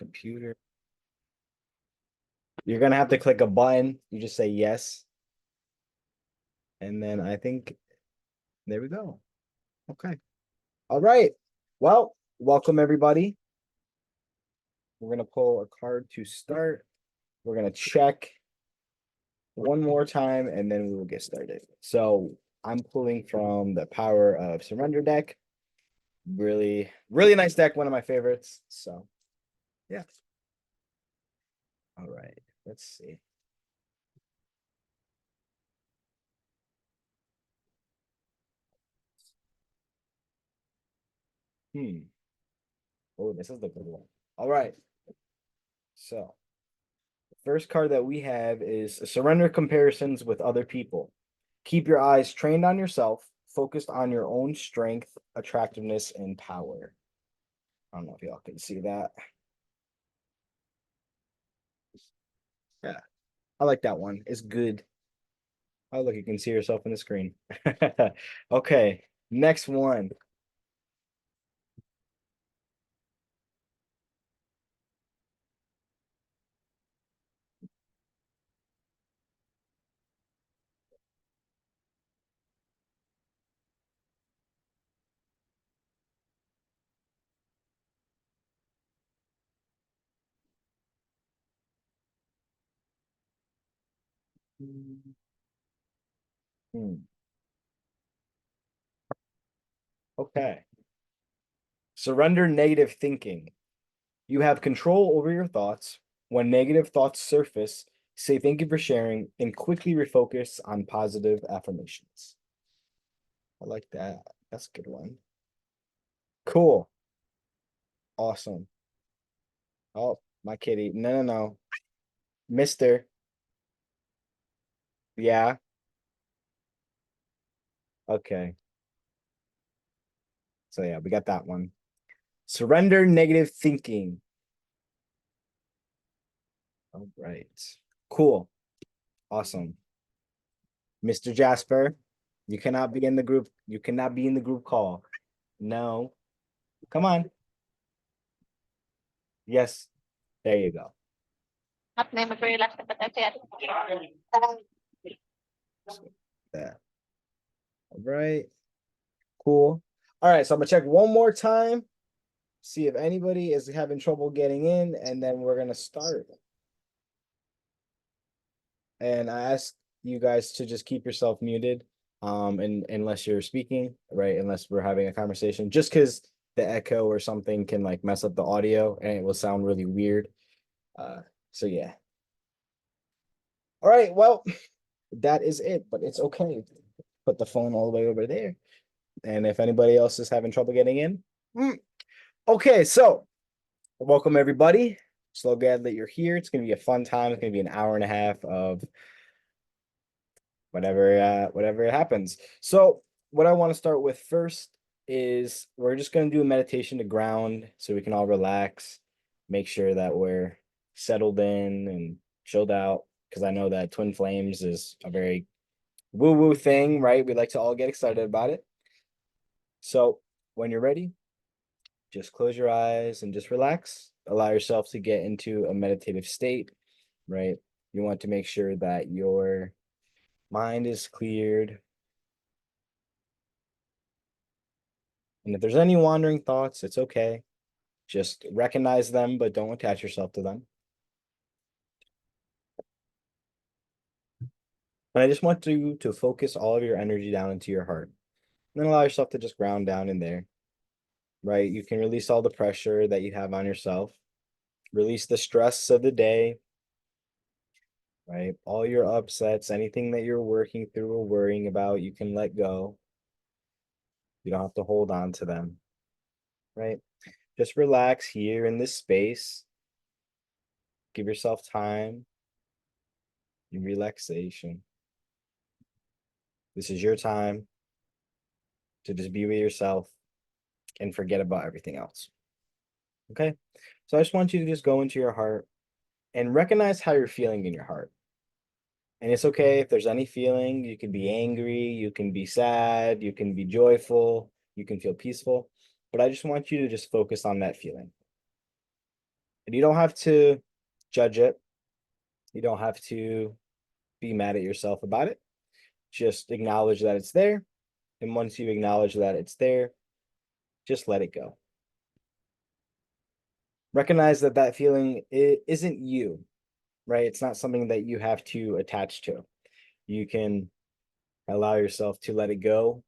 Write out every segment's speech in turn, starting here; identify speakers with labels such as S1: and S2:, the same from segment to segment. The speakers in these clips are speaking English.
S1: computer. You're gonna have to click a button. You just say yes. And then I think there we go. Okay. All right. Well, welcome everybody. We're gonna pull a card to start. We're gonna check one more time and then we will get started. So I'm pulling from the Power of Surrender deck. Really, really nice deck, one of my favorites. So yeah. All right, let's see. Oh, this is the good one. All right. So the first card that we have is surrender comparisons with other people. Keep your eyes trained on yourself, focused on your own strength, attractiveness, and power. I don't know if y'all can see that. Yeah, I like that one. It's good. Oh, look, you can see yourself in the screen. Okay, next one. Hmm. Okay. Surrender negative thinking. You have control over your thoughts. When negative thoughts surface, say thank you for sharing and quickly refocus on positive affirmations. I like that. That's a good one. Cool. Awesome. Oh, my kitty. No, no, no. Mister. Yeah. Okay. So yeah, we got that one. Surrender negative thinking. All right. Cool. Awesome. Mr. Jasper, you cannot be in the group. You cannot be in the group call. No. Come on. Yes. There you go. That. All right. Cool. All right. So I'm gonna check one more time, see if anybody is having trouble getting in, and then we're gonna start. And I ask you guys to just keep yourself muted, and unless you're speaking, right? Unless we're having a conversation, just because the echo or something can like mess up the audio and it will sound really weird. So yeah. All right. Well, that is it, but it's okay. Put the phone all the way over there. And if anybody else is having trouble getting in, okay. So welcome everybody. So glad that you're here. It's gonna be a fun time. It's gonna be an hour and a half of whatever happens. So what I want to start with first is we're just going to do a meditation to ground so we can all relax, make sure that we're settled in and chilled out, because I know that twin flames is a very woo-woo thing, right? We like to all get excited about it. So when you're ready, just close your eyes and just relax. Allow yourself to get into a meditative state, right? You want to make sure that your mind is cleared. And if there's any wandering thoughts, it's okay. Just recognize them, but don't attach yourself to them. And I just want you to focus all of your energy down into your heart. And then allow yourself to just ground down in there, right? You can release all the pressure that you have on yourself, release the stress of the day, right? All your upsets, anything that you're working through or worrying about, you can let go. You don't have to hold on to them, right? Just relax here in this space. Give yourself time and relaxation. This is your time to just be with yourself and forget about everything else. Okay. So I just want you to just go into your heart and recognize how you're feeling in your heart. And it's okay if there's any feeling. You can be angry, you can be sad, you can be joyful, you can feel peaceful. But I just want you to just focus on that feeling. And you don't have to judge it. You don't have to be mad at yourself about it. Just acknowledge that it's there. And once you acknowledge that it's there, just let it go. Recognize that that feeling isn't you, right? It's not something that you have to attach to. You can allow yourself to let it go,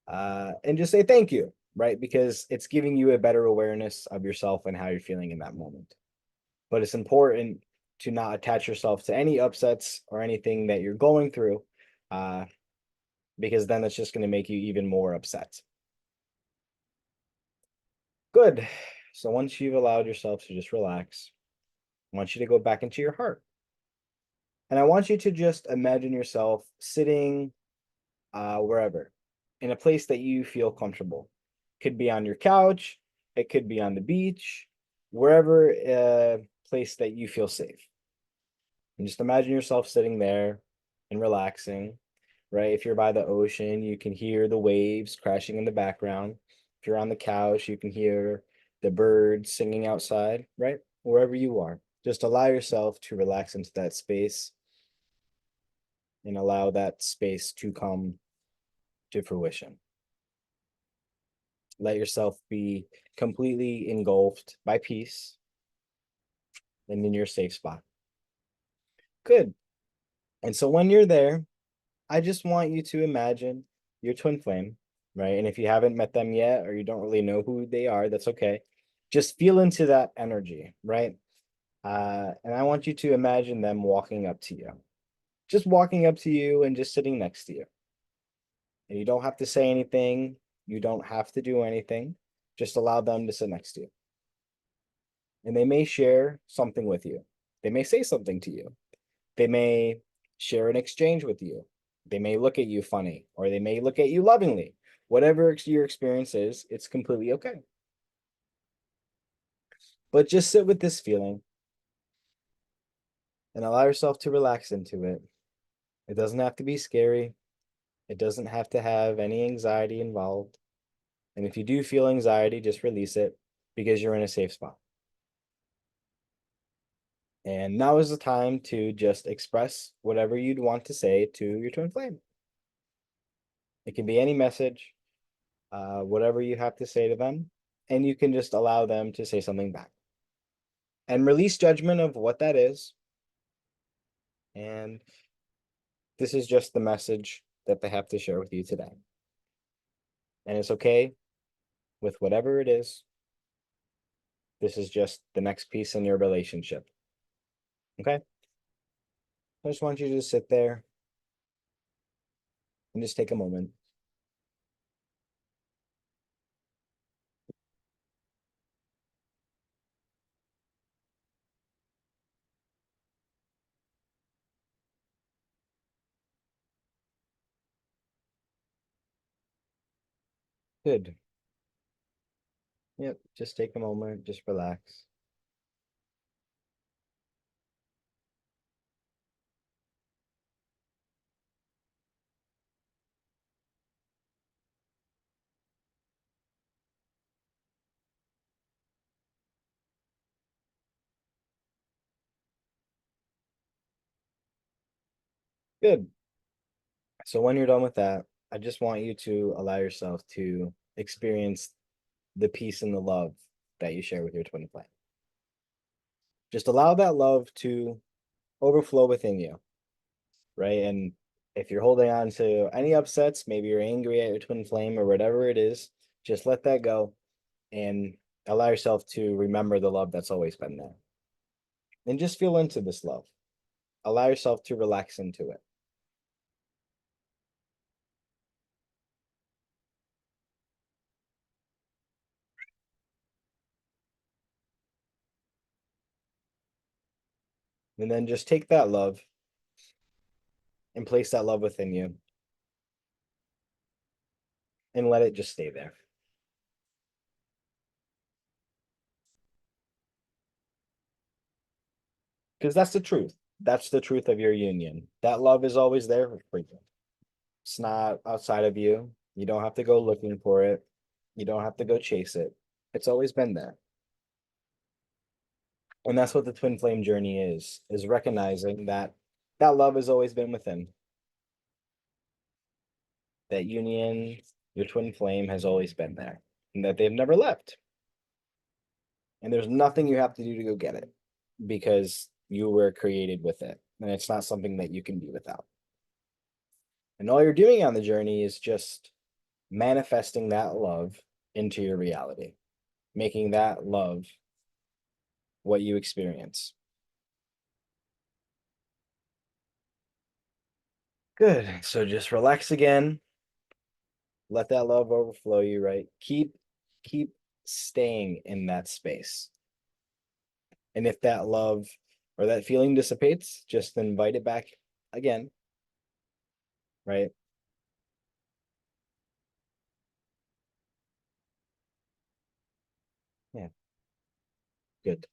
S1: and just say thank you, right? Because it's giving you a better awareness of yourself and how you're feeling in that moment. But it's important to not attach yourself to any upsets or anything that you're going through, uh, because then it's just going to make you even more upset. Good. So once you've allowed yourself to just relax, I want you to go back into your heart. And I want you to just imagine yourself sitting wherever, in a place that you feel comfortable. Could be on your couch, it could be on the beach, wherever place that you feel safe. And just imagine yourself sitting there and relaxing, right? If you're by the ocean, you can hear the waves crashing in the background. If you're on the couch, you can hear the birds singing outside, right? Wherever you are, just allow yourself to relax into that space and allow that space to come to fruition. Let yourself be completely engulfed by peace and in your safe spot. Good. And so when you're there, I just want you to imagine your twin flame, right? And if you haven't met them yet or you don't really know who they are, that's okay. Just feel into that energy, right? And I want you to imagine them walking up to you, just walking up to you and just sitting next to you. And you don't have to say anything. You don't have to do anything. Just allow them to sit next to you. And they may share something with you. They may say something to you. They may share an exchange with you. They may look at you funny, or they may look at you lovingly. Whatever your experience is, it's completely okay. But just sit with this feeling and allow yourself to relax into it. It doesn't have to be scary. It doesn't have to have any anxiety involved. And if you do feel anxiety, just release it because you're in a safe spot. And now is the time to just express whatever you'd want to say to your twin flame. It can be any message, whatever you have to say to them, and you can just allow them to say something back and release judgment of what that is. And this is just the message that they have to share with you today. And it's okay with whatever it is. This is just the next piece in your relationship. Okay? I just want you to sit there and just take a moment. Good. Yep. Just take a moment. Just relax. Good. So when you're done with that, I just want you to allow yourself to experience the peace and the love that you share with your twin flame. Just allow that love to overflow within you, right? And if you're holding on to any upsets, maybe you're angry at your twin flame or whatever it is, just let that go and allow yourself to remember the love that's always been there. And just feel into this love. Allow yourself to relax into it. And then just take that love and place that love within you and let it just stay there. Because that's the truth. That's the truth of your union. That love is always there for you. It's not outside of you. You don't have to go looking for it. You don't have to go chase it. It's always been there. And that's what the twin flame journey is recognizing that that love has always been within. That union, your twin flame has always been there, and that they've never left. And there's nothing you have to do to go get it because you were created with it. And it's not something that you can be without. And all you're doing on the journey is just manifesting that love into your reality, making that love what you experience. Good. So just relax again. Let that love overflow you, right? Keep staying in that space. And if that love or that feeling dissipates, just invite it back again, right? Yeah, good.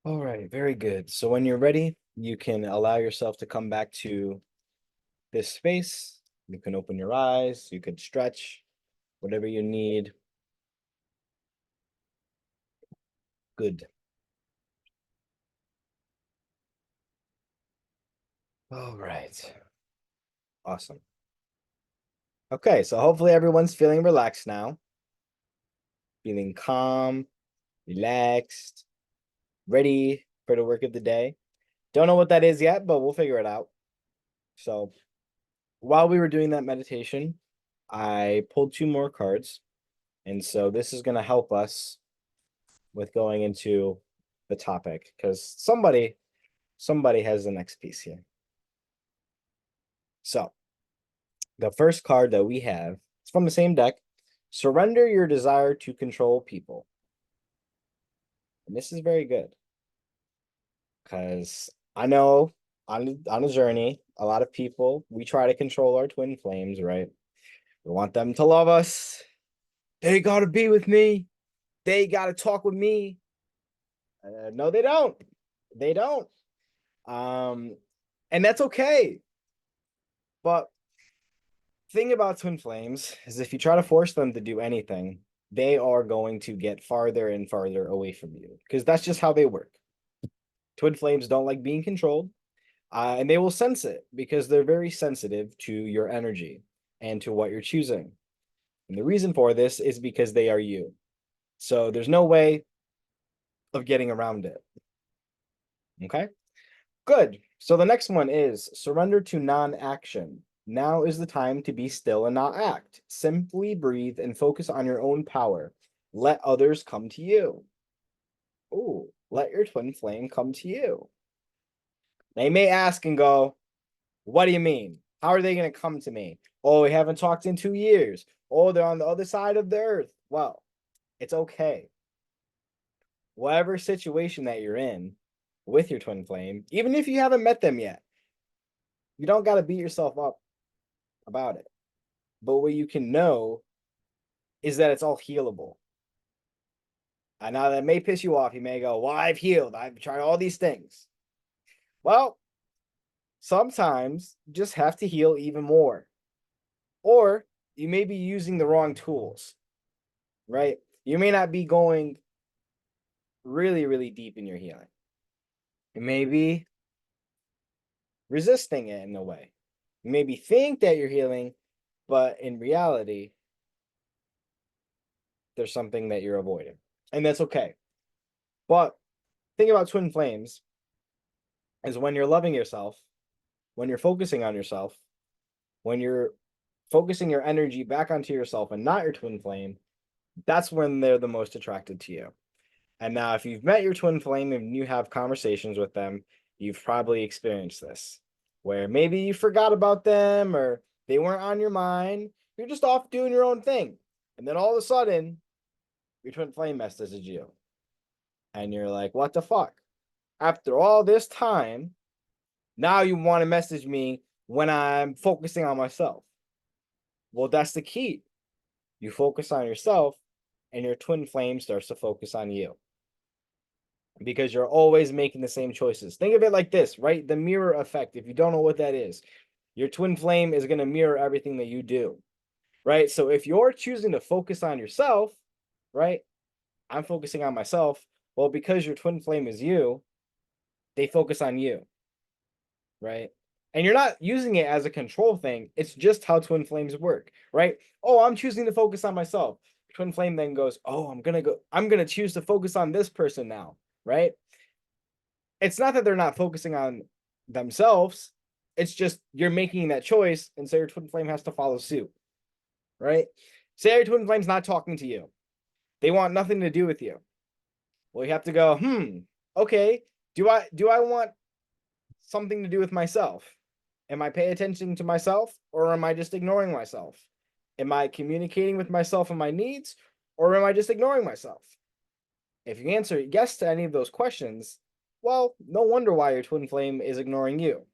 S1: All right, very good. So when you're ready, you can allow yourself to come back to this space. You can open your eyes, you could stretch, whatever you need. Good. All right. Awesome. Okay, so hopefully everyone's feeling relaxed now, feeling calm, relaxed, ready for the work of the day. Don't know what that is yet, but we'll figure it out. So while we were doing that meditation, I pulled two more cards. And so this is going to help us with going into the topic because somebody has the next piece here. So the first card that we have, it's from the same deck. Surrender your desire to control people. And this is very good because I know on a journey, a lot of people, we try to control our twin flames, right? We want them to love us. They got to be with me. They got to talk with me. No, they don't. They don't. Um, and that's okay. But thing about twin flames is if you try to force them to do anything, they are going to get farther and farther away from you because that's just how they work. Twin flames don't like being controlled, and they will sense it because they're very sensitive to your energy and to what you're choosing. And the reason for this is because they are you. So there's no way of getting around it. Okay, good. So the next one is surrender to non-action. Now is the time to be still and not act. Simply breathe and focus on your own power. Let others come to you. Ooh, let your twin flame come to you. They may ask and go, what do you mean? How are they going to come to me? Oh, we haven't talked in 2 years. Oh, they're on the other side of the earth. Well, it's okay. Whatever situation that you're in with your twin flame, even if you haven't met them yet, you don't got to beat yourself up about it. But what you can know is that it's all healable. And now that may piss you off. You may go, well, I've healed. I've tried all these things. Well, sometimes you just have to heal even more. Or you may be using the wrong tools, right? You may not be going really, really deep in your healing. You may be resisting it in a way. You maybe think that you're healing, but in reality, there's something that you're avoiding. And that's okay. But think about twin flames is when you're loving yourself, when you're focusing on yourself, when you're focusing your energy back onto yourself and not your twin flame, that's when they're the most attracted to you. And now, if you've met your twin flame and you have conversations with them, you've probably experienced this, where maybe you forgot about them or they weren't on your mind. You're just off doing your own thing. And then all of a sudden, your twin flame messages you. And you're like, what the fuck? After all this time, now you want to message me when I'm focusing on myself. Well, that's the key. You focus on yourself, and your twin flame starts to focus on you, because you're always making the same choices. Think of it like this, right? The mirror effect. If you don't know what that is, your twin flame is going to mirror everything that you do, right? So if you're choosing to focus on yourself, right? I'm focusing on myself. Well, because your twin flame is you, they focus on you, right? And you're not using it as a control thing. It's just how twin flames work, right? Oh, I'm choosing to focus on myself. Twin flame then goes, oh, I'm gonna choose to focus on this person now, right? It's not that they're not focusing on themselves. It's just you're making that choice, and so your twin flame has to follow suit, right? Say your twin flame's not talking to you. They want nothing to do with you. Well, you have to go, okay, do I want something to do with myself? Am I paying attention to myself, or am I just ignoring myself? Am I communicating with myself and my needs, or am I just ignoring myself? If you answer yes to any of those questions, well, no wonder why your twin flame is ignoring you.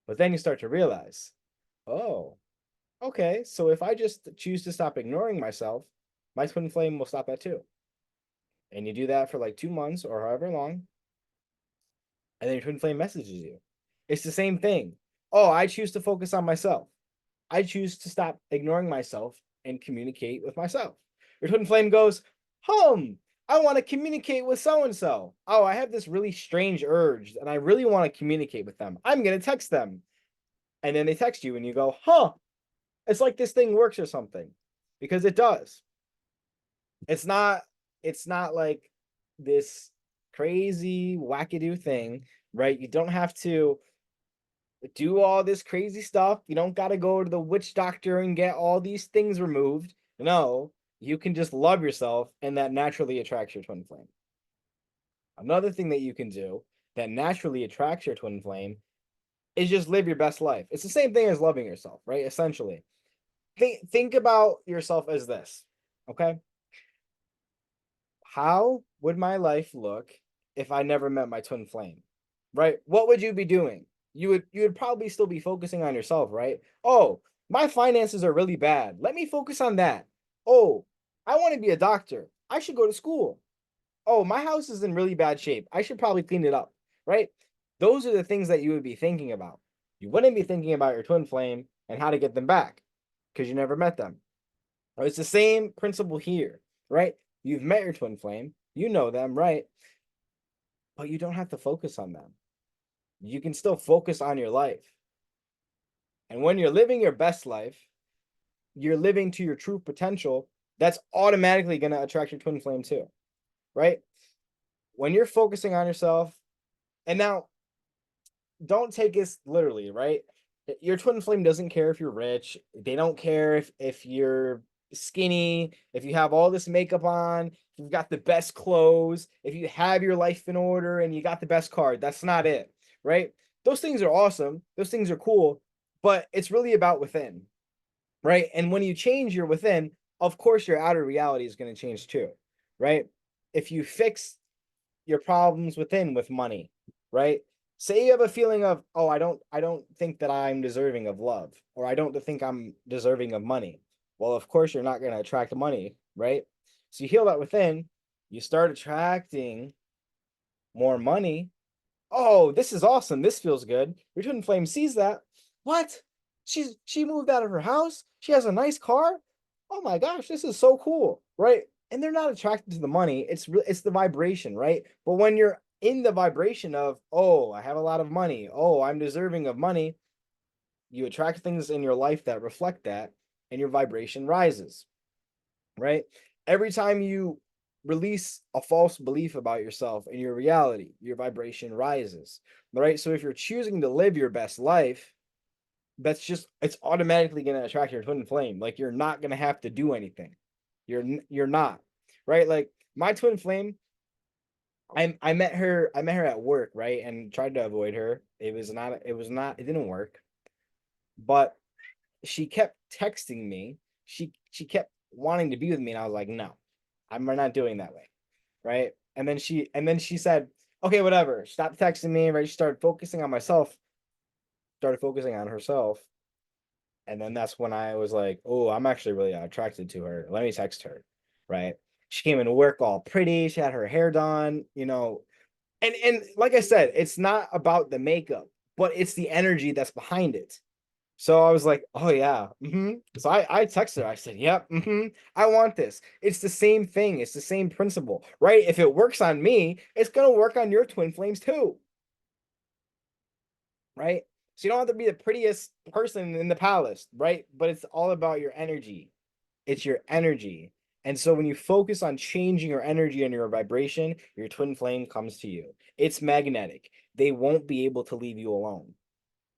S1: But then you start to realize, oh, okay, so if I just choose to stop ignoring myself, my twin flame will stop that too. And you do that for like 2 months or however long, and then your twin flame messages you. It's the same thing. Oh, I choose to focus on myself. I choose to stop ignoring myself and communicate with myself. Your twin flame goes, I want to communicate with so and so. Oh, I have this really strange urge and I really want to communicate with them. I'm going to text them. And then they text you and you go, it's like this thing works or something, because it does. It's not like this crazy wackadoo thing, right? You don't have to do all this crazy stuff. You don't got to go to the witch doctor and get all these things removed. No, you can just love yourself, and that naturally attracts your twin flame. Another thing that you can do that naturally attracts your twin flame is just live your best life. It's the same thing as loving yourself, right? Essentially, think about yourself as this, okay? How would my life look if I never met my twin flame? Right? What would you be doing? You would probably still be focusing on yourself, right? Oh, my finances are really bad. Let me focus on that. Oh, I want to be a doctor. I should go to school. Oh, my house is in really bad shape. I should probably clean it up, right? Those are the things that you would be thinking about. You wouldn't be thinking about your twin flame and how to get them back, because you never met them. It's the same principle here, right? You've met your twin flame, you know them, right? But you don't have to focus on them. You can still focus on your life. And when you're living your best life, you're living to your true potential, that's automatically going to attract your twin flame too, right? When you're focusing on yourself, and now don't take this literally, right? Your twin flame doesn't care if you're rich. They don't care if you're skinny, if you have all this makeup on, if you've got the best clothes, if you have your life in order and you got the best card. That's not it, right? Those things are awesome. Those things are cool, but it's really about within, right? And when you change your within, of course, your outer reality is going to change too, right? If you fix your problems within with money, right? Say you have a feeling of, oh, I don't think that I'm deserving of love, or I don't think I'm deserving of money. Well, of course, you're not going to attract money, right? So you heal that within, you start attracting more money. Oh, this is awesome. This feels good. Your twin flame sees that. What? She moved out of her house. She has a nice car. Oh my gosh, this is so cool, right? And they're not attracted to the money. It's the vibration, right? But when you're in the vibration of, oh, I have a lot of money. Oh, I'm deserving of money. You attract things in your life that reflect that, and your vibration rises, right? Every time you release a false belief about yourself and your reality, your vibration rises, right? So if you're choosing to live your best life, it's automatically going to attract your twin flame. Like you're not going to have to do anything. You're not, right? Like my twin flame, I met her at work, right? And tried to avoid her. It didn't work. But she kept texting me. She kept wanting to be with me, and I was like, no, we're not doing that way, right? And then she said, okay, whatever. Stop texting me, right? She started focusing on myself, started focusing on herself. And then that's when I was like, oh, I'm actually really attracted to her. Let me text her, right? She came into work all pretty. She had her hair done, and like I said, it's not about the makeup, but it's the energy that's behind it. So I was like, oh yeah. So I texted her. I said, yep, I want this. It's the same thing. It's the same principle, right? If it works on me, it's gonna work on your twin flames too, right? So you don't have to be the prettiest person in the palace, right? But it's all about your energy. It's your energy. And so when you focus on changing your energy and your vibration, your twin flame comes to you. It's magnetic. They won't be able to leave you alone.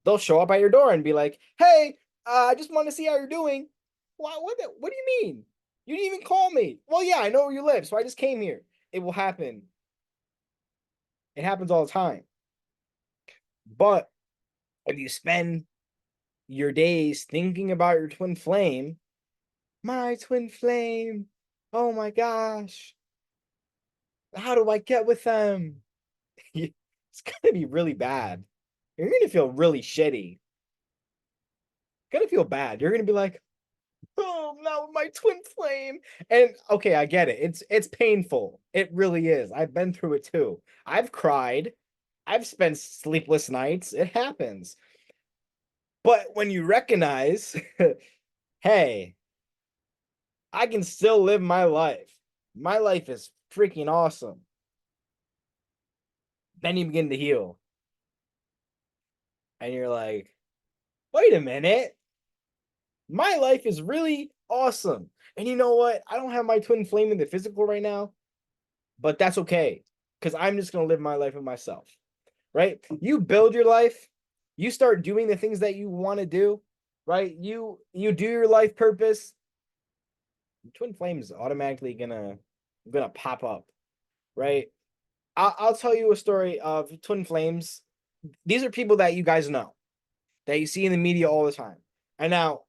S1: They'll show up at your door and be like, "Hey, I just want to see how you're doing." What do you mean? You didn't even call me. Well, yeah, I know where you live, so I just came here. It will happen. It happens all the time. But if you spend your days thinking about your twin flame, my twin flame, oh my gosh, how do I get with them? It's gonna be really bad. You're gonna feel really shitty. Gonna feel bad. You're gonna be like, oh, now my twin flame. And okay, I get it. It's painful. It really is. I've been through it too. I've cried. I've spent sleepless nights. It happens. But when you recognize, hey, I can still live my life. My life is freaking awesome. Then you begin to heal. And you're like, wait a minute. My life is really awesome. And you know what? I don't have my twin flame in the physical right now, but that's okay because I'm just going to live my life with myself, right? You build your life, you start doing the things that you want to do, right? You do your life purpose. Twin flame is automatically gonna pop up, right? I'll tell you a story of twin flames. These are people that you guys know that you see in the media all the time. And now,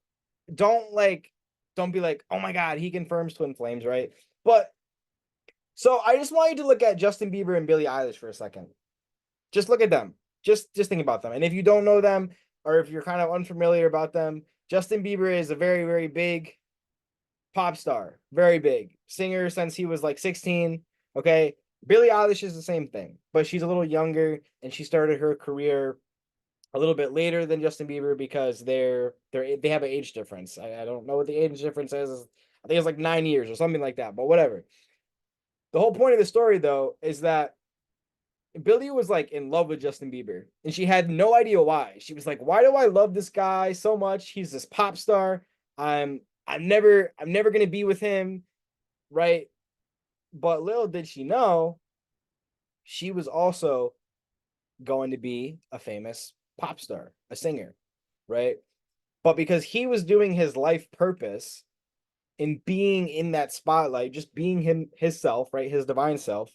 S1: don't like, don't be like, oh my god, he confirms twin flames, right? But so I just want you to look at Justin Bieber and Billie Eilish for a second. Just look at them. Just think about them. And if you don't know them, or if you're kind of unfamiliar about them, Justin Bieber is a very, very big pop star, very big singer since he was like 16. Okay. Billie Eilish is the same thing, but she's a little younger and she started her career a little bit later than Justin Bieber because they have an age difference. I don't know what the age difference is. I think it's like 9 years or something like that, but whatever. The whole point of the story though is that Billie was like in love with Justin Bieber and she had no idea why. She was like, why do I love this guy so much? He's this pop star. I'm never gonna be with him, right? But little did she know, she was also going to be a famous pop star, a singer, right? But because he was doing his life purpose in being in that spotlight, just being himself, right? His divine self,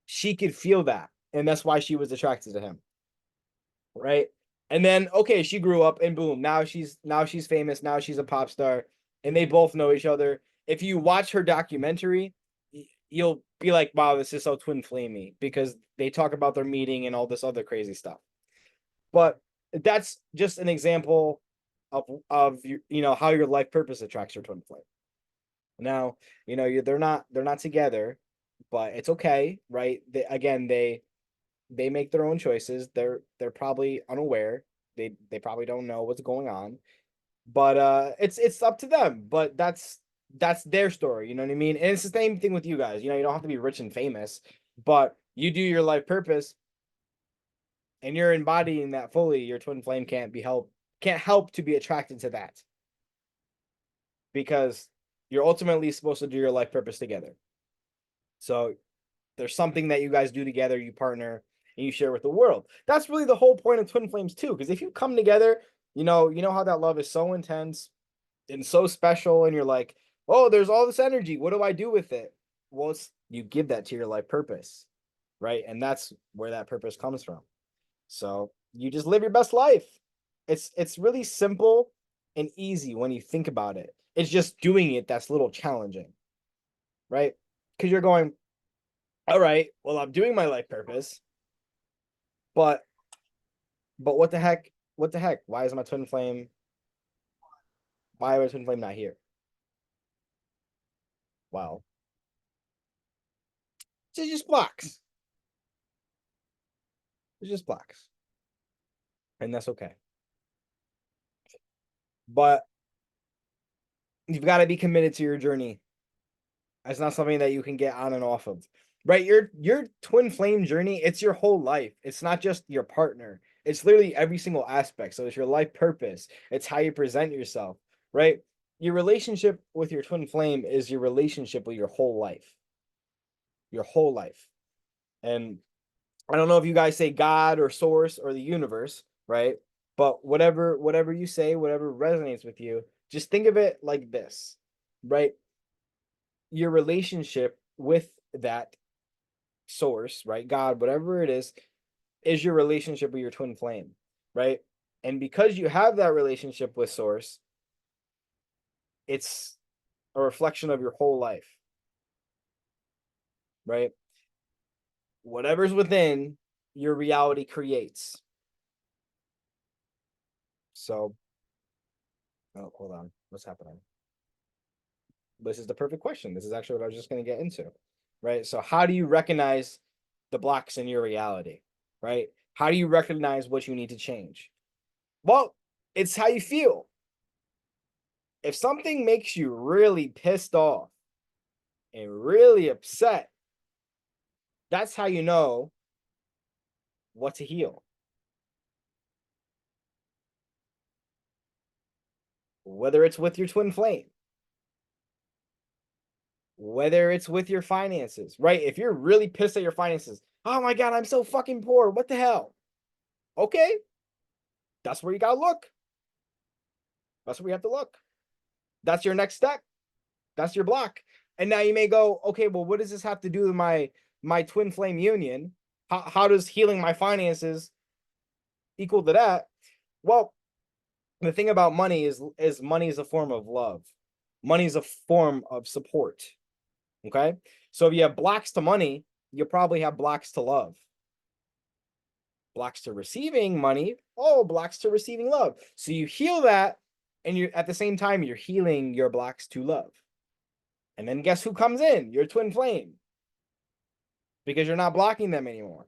S1: she could feel that. And that's why she was attracted to him. Right. And then okay, she grew up and boom, now she's famous, now she's a pop star, and they both know each other. If you watch her documentary, you'll be like, wow, this is so twin flamey because they talk about their meeting and all this other crazy stuff. But that's just an example of how your life purpose attracts your twin flame. Now, they're not together, but it's okay, right? They make their own choices. They're probably unaware. They probably don't know what's going on. But it's up to them. But that's their story, you know what I mean? And it's the same thing with you guys. You don't have to be rich and famous, but you do your life purpose and you're embodying that fully. Your twin flame can't help to be attracted to that because you're ultimately supposed to do your life purpose together. So there's something that you guys do together, you partner, and you share with the world. That's really the whole point of twin flames too. Because if you come together, You know how that love is so intense and so special, and you're like, oh, there's all this energy. What do I do with it? Well, you give that to your life purpose, right? And that's where that purpose comes from. So you just live your best life. It's really simple and easy when you think about it. It's just doing it that's a little challenging, right? Because you're going, all right, well, I'm doing my life purpose, but what the heck? What the heck? Why is my twin flame? Why is my twin flame not here? Wow. It's just blocks. It's just blocks. And that's okay. But you've got to be committed to your journey. It's not something that you can get on and off of. Right? Your twin flame journey, it's your whole life. It's not just your partner. It's literally every single aspect. So it's your life purpose. It's how you present yourself, right? Your relationship with your twin flame is your relationship with your whole life. Your whole life. And I don't know if you guys say God or source or the universe, right? But whatever you say, whatever resonates with you, just think of it like this, right? Your relationship with that source, right? God, whatever it is your relationship with your twin flame, right? And because you have that relationship with source, it's a reflection of your whole life, right? Whatever's within, your reality creates. So, oh, hold on. What's happening? This is the perfect question. This is actually what I was just going to get into, right? So, how do you recognize the blocks in your reality, right? How do you recognize what you need to change? Well, it's how you feel. If something makes you really pissed off and really upset, that's how you know what to heal. Whether it's with your twin flame, whether it's with your finances, right? If you're really pissed at your finances, oh my God, I'm so fucking poor. What the hell? Okay, that's where you gotta look. That's where you have to look. That's your next step. That's your block. And now you may go, okay, well, what does this have to do with my twin flame union? How does healing my finances equal to that? Well, the thing about money is money is a form of love. Money is a form of support. Okay. So if you have blocks to money, you'll probably have blocks to love. Blocks to receiving money, oh, blocks to receiving love. So you heal that, and you're at the same time, you're healing your blocks to love. And then guess who comes in? Your twin flame. Because you're not blocking them anymore.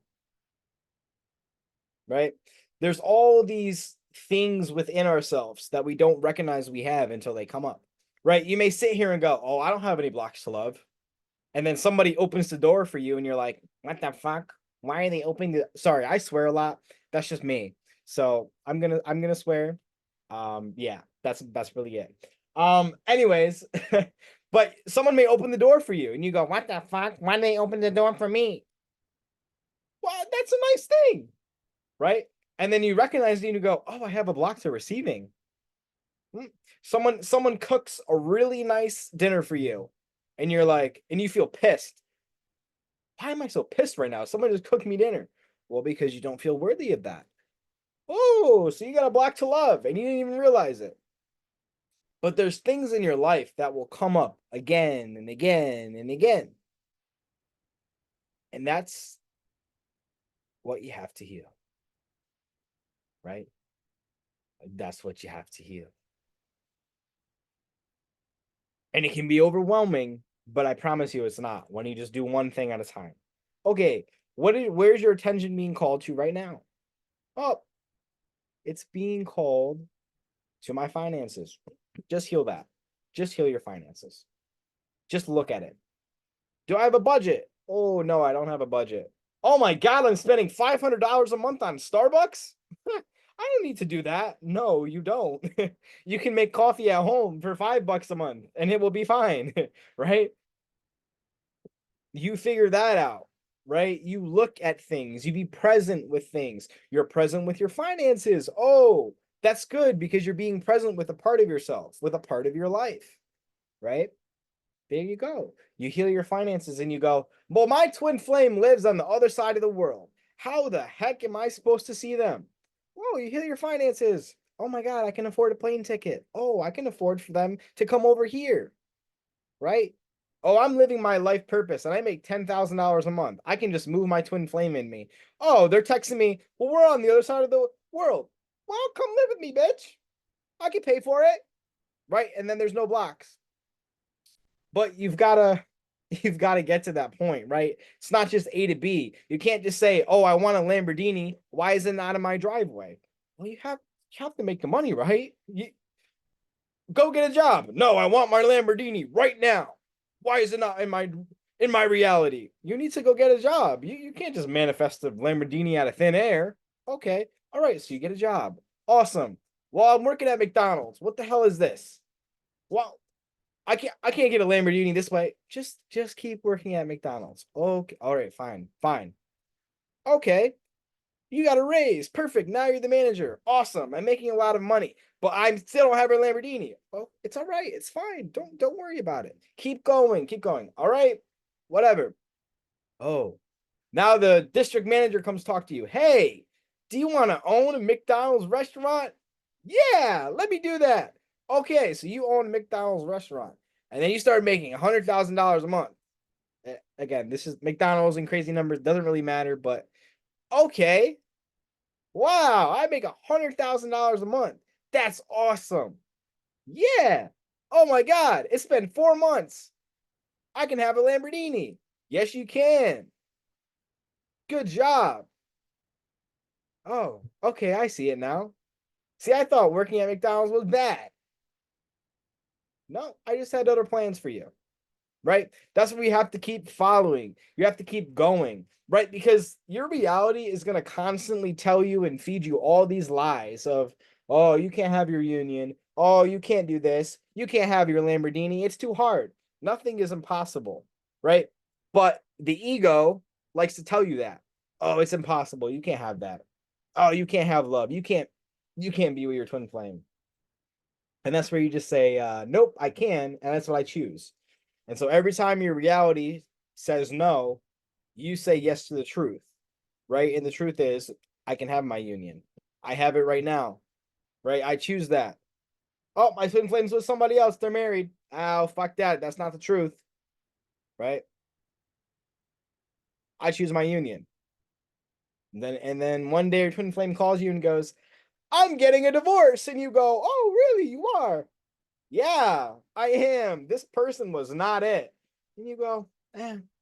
S1: Right? There's all these things within ourselves that we don't recognize we have until they come up. Right? You may sit here and go, oh, I don't have any blocks to love. And then somebody opens the door for you and you're like, what the fuck? Why are they opening the sorry, I swear a lot. That's just me. So I'm gonna swear. Yeah, that's really it. Anyways, but someone may open the door for you and you go, what the fuck? Why did they open the door for me? Well, that's a nice thing, right? And then you recognize it and you go, oh, I have a block to receiving. Someone cooks a really nice dinner for you, and you're like, and you feel pissed. Why am I so pissed right now? Someone just cooked me dinner. Well, because you don't feel worthy of that. Oh, so you got a block to love and you didn't even realize it. But there's things in your life that will come up again and again and again. And that's what you have to heal. Right? That's what you have to heal. And it can be overwhelming, but I promise you it's not when you just do one thing at a time. Okay, where's your attention being called to right now? Oh, it's being called to my finances. Just heal that. Just heal your finances. Just look at it. Do I have a budget? Oh, no, I don't have a budget. Oh my God, I'm spending $500 a month on Starbucks? I don't need to do that. No, you don't. You can make coffee at home for $5 a month and it will be fine, right? You figure that out, right? You look at things, you be present with things. You're present with your finances. Oh, That's good because you're being present with a part of yourself, with a part of your life, right? There you go. You heal your finances and you go, well, my twin flame lives on the other side of the world. How the heck am I supposed to see them? Whoa, you heal your finances. Oh my God, I can afford a plane ticket. Oh, I can afford for them to come over here, right? Oh, I'm living my life purpose and I make $10,000 a month. I can just move my twin flame in me. Oh, they're texting me, well, we're on the other side of the world. Well, come live with me, bitch. I can pay for it, right? And then there's no blocks. But you've got to get to that point, right? It's not just A to B. You can't just say, "Oh, I want a Lamborghini. Why is it not in my driveway?" Well, you have to make the money, right? Go get a job. No, I want my Lamborghini right now. Why is it not in my reality? You need to go get a job. You can't just manifest a Lamborghini out of thin air. Okay. All right, so you get a job. Awesome. Well, I'm working at McDonald's. What the hell is this? Well, I can't get a Lamborghini this way. Just keep working at McDonald's. Okay. All right, fine. Fine. Okay. You got a raise. Perfect. Now you're the manager. Awesome. I'm making a lot of money, but I still don't have a Lamborghini. Oh, it's all right. It's fine. Don't worry about it. Keep going. Keep going. All right. Whatever. Oh, now the district manager comes talk to you. Hey, do you want to own a McDonald's restaurant? Yeah, let me do that. Okay, so you own a McDonald's restaurant, and then you start making $100,000 a month. Again, this is McDonald's and crazy numbers doesn't really matter, but okay. Wow, I make $100,000 a month. That's awesome. Yeah. Oh my God, it's been 4 months. I can have a Lamborghini. Yes, you can. Good job. Oh, okay, I see it now. See, I thought working at McDonald's was bad. No, I just had other plans for you, right? That's what we have to keep following. You have to keep going, right? Because your reality is going to constantly tell you and feed you all these lies of, oh, you can't have your union. Oh, you can't do this. You can't have your Lamborghini. It's too hard. Nothing is impossible, right? But the ego likes to tell you that. Oh, it's impossible. You can't have that. Oh, you can't have love. You can't be with your twin flame. And that's where you just say, nope, I can, and that's what I choose. And so every time your reality says no, you say yes to the truth, right? And the truth is, I can have my union. I have it right now, right? I choose that. Oh, my twin flame's with somebody else. They're married. Oh, fuck that. That's not the truth, right? I choose my union. And then one day your twin flame calls you and goes, I'm getting a divorce. And you go, oh, really? You are? Yeah, I am. This person was not it. And you go,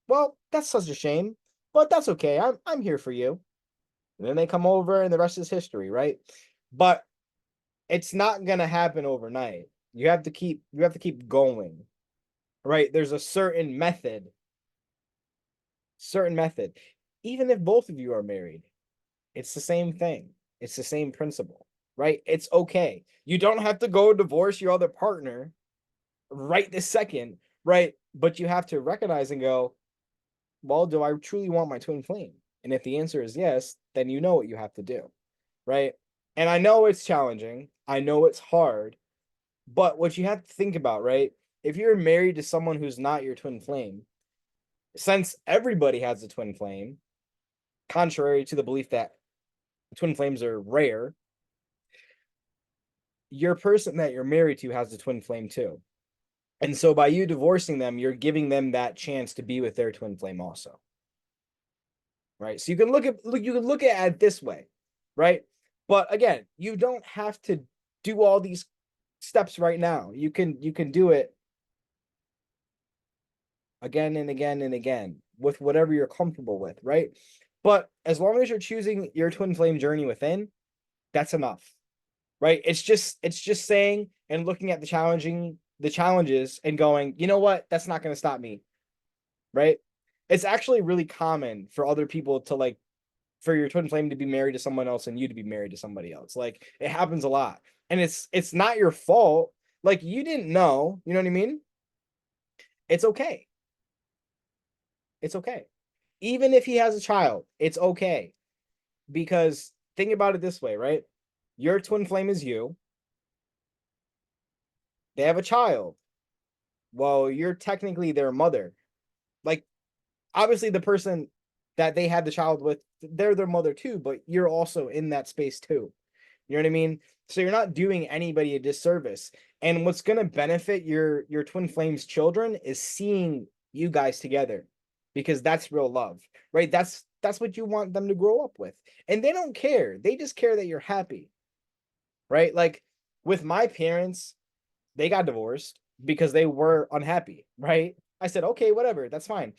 S1: well, that's such a shame, but that's okay. I'm here for you. And then they come over and the rest is history, right? But it's not gonna happen overnight. You have to keep going, right? There's a certain method. Even if both of you are married, it's the same thing. It's the same principle, right? It's okay. You don't have to go divorce your other partner right this second, right? But you have to recognize and go, well, do I truly want my twin flame? And if the answer is yes, then you know what you have to do, right? And I know it's challenging. I know it's hard, but what you have to think about, right? If you're married to someone who's not your twin flame, since everybody has a twin flame, contrary to the belief that twin flames are rare, your person that you're married to has a twin flame too. And so by you divorcing them, you're giving them that chance to be with their twin flame also. Right? So you can look at it this way, right? But again, you don't have to do all these steps right now. You can do it again and again and again with whatever you're comfortable with, right? But as long as you're choosing your twin flame journey within, that's enough. Right? It's just saying and looking at the challenges and going, you know what? That's not going to stop me, right? It's actually really common for other people to like for your twin flame to be married to someone else and you to be married to somebody else. Like it happens a lot. And it's not your fault. Like you didn't know, you know what I mean? It's okay. It's okay. Even if he has a child, it's okay. Because think about it this way, right? Your twin flame is you. They have a child. Well, you're technically their mother. Like, obviously, the person that they had the child with, they're their mother too, but you're also in that space too. You know what I mean? So you're not doing anybody a disservice. And what's going to benefit your twin flames children is seeing you guys together, because that's real love, right? That's what you want them to grow up with. And they don't care. They just care that you're happy, right? Like with my parents, they got divorced because they were unhappy, right? I said, okay, whatever, that's fine.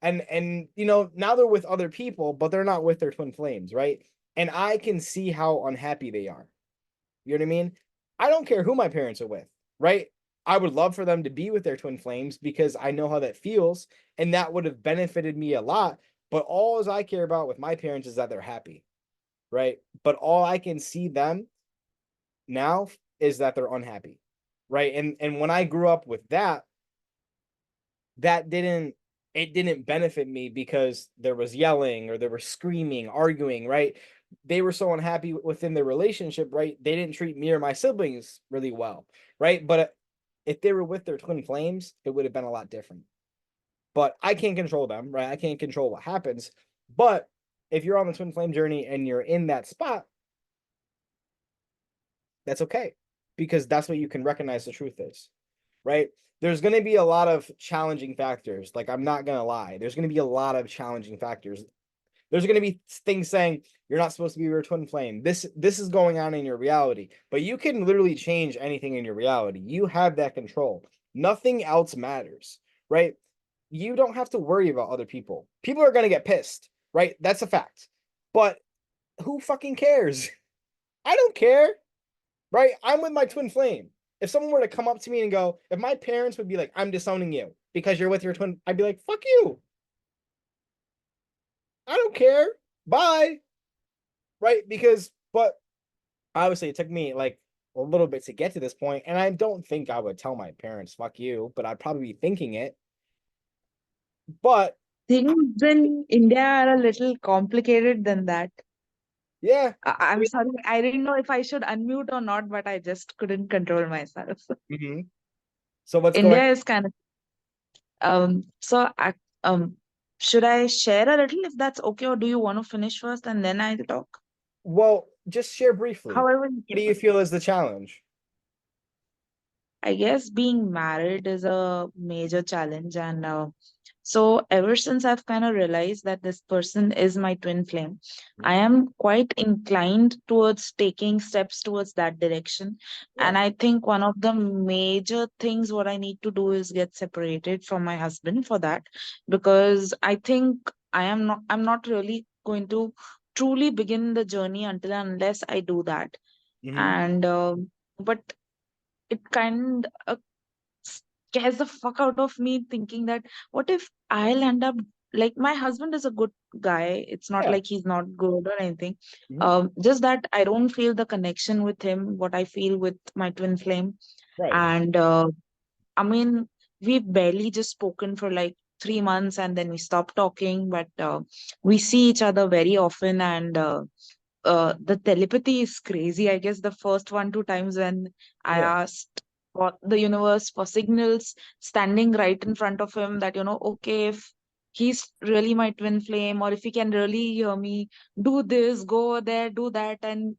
S1: And now they're with other people, but they're not with their twin flames, right? And I can see how unhappy they are. You know what I mean? I don't care who my parents are with, right? I would love for them to be with their twin flames because I know how that feels, and that would have benefited me a lot. But all as I care about with my parents is that they're happy, right? But all I can see them now is that they're unhappy, right? And when I grew up with that, that didn't it didn't benefit me because there was yelling or there was screaming, arguing, right? They were so unhappy within their relationship, right? They didn't treat me or my siblings really well, right? But if they were with their twin flames, it would have been a lot different. But I can't control them, right? I can't control what happens. But if you're on the twin flame journey and you're in that spot, that's okay, because that's what you can recognize the truth is, right? There's going to be a lot of challenging factors. Like, I'm not going to lie. There's going to be a lot of challenging factors. There's going to be things saying you're not supposed to be your twin flame. This is going on in your reality, but you can literally change anything in your reality. You have that control. Nothing else matters, right? You don't have to worry about other people. People are going to get pissed, right? That's a fact. But who fucking cares? I don't care, right? I'm with my twin flame. If someone were to come up to me and go, if my parents would be like, I'm disowning you because you're with your twin, I'd be like, fuck you. I don't care. Bye. Right? But obviously it took me like a little bit to get to this point, and I don't think I would tell my parents, fuck you, but I'd probably be thinking it. But
S2: Things in India are a little complicated than that.
S1: yeah.
S2: I'm sorry, I didn't know if I should unmute or not, but I just couldn't control myself.
S1: Mhm. So what's going
S2: India is kind of so should I share a little if that's okay, or do you want to finish first and then I talk?
S1: well, just share briefly.
S2: However you
S1: What do
S2: prefer.
S1: you feel is the challenge?
S2: I guess being married is a major challenge. And so, ever since I've kind of realized that this person is my twin flame, I am quite inclined towards taking steps towards that direction.
S1: Yeah.
S2: And I think one of the major things what I need to do is get separated from my husband for that, because I think I'm not really going to truly begin the journey until and unless I do that.
S1: Hmm.
S2: And but it kind of scares the fuck out of me, thinking that what if I'll end up like my husband is a good guy. It's not
S1: Yeah.
S2: like he's not good or anything.
S1: Hmm.
S2: Just that I don't feel the connection with him, what I feel with my twin flame.
S1: Right.
S2: And I mean, we've barely just spoken for like 3 months and then we stopped talking, but we see each other very often. And the telepathy is crazy. I guess the first 1, 2 times when I
S1: Yeah.
S2: asked for the universe for signals, standing right in front of him, that, okay, if he's really my twin flame, or if he can really hear me, do this, go there, do that, and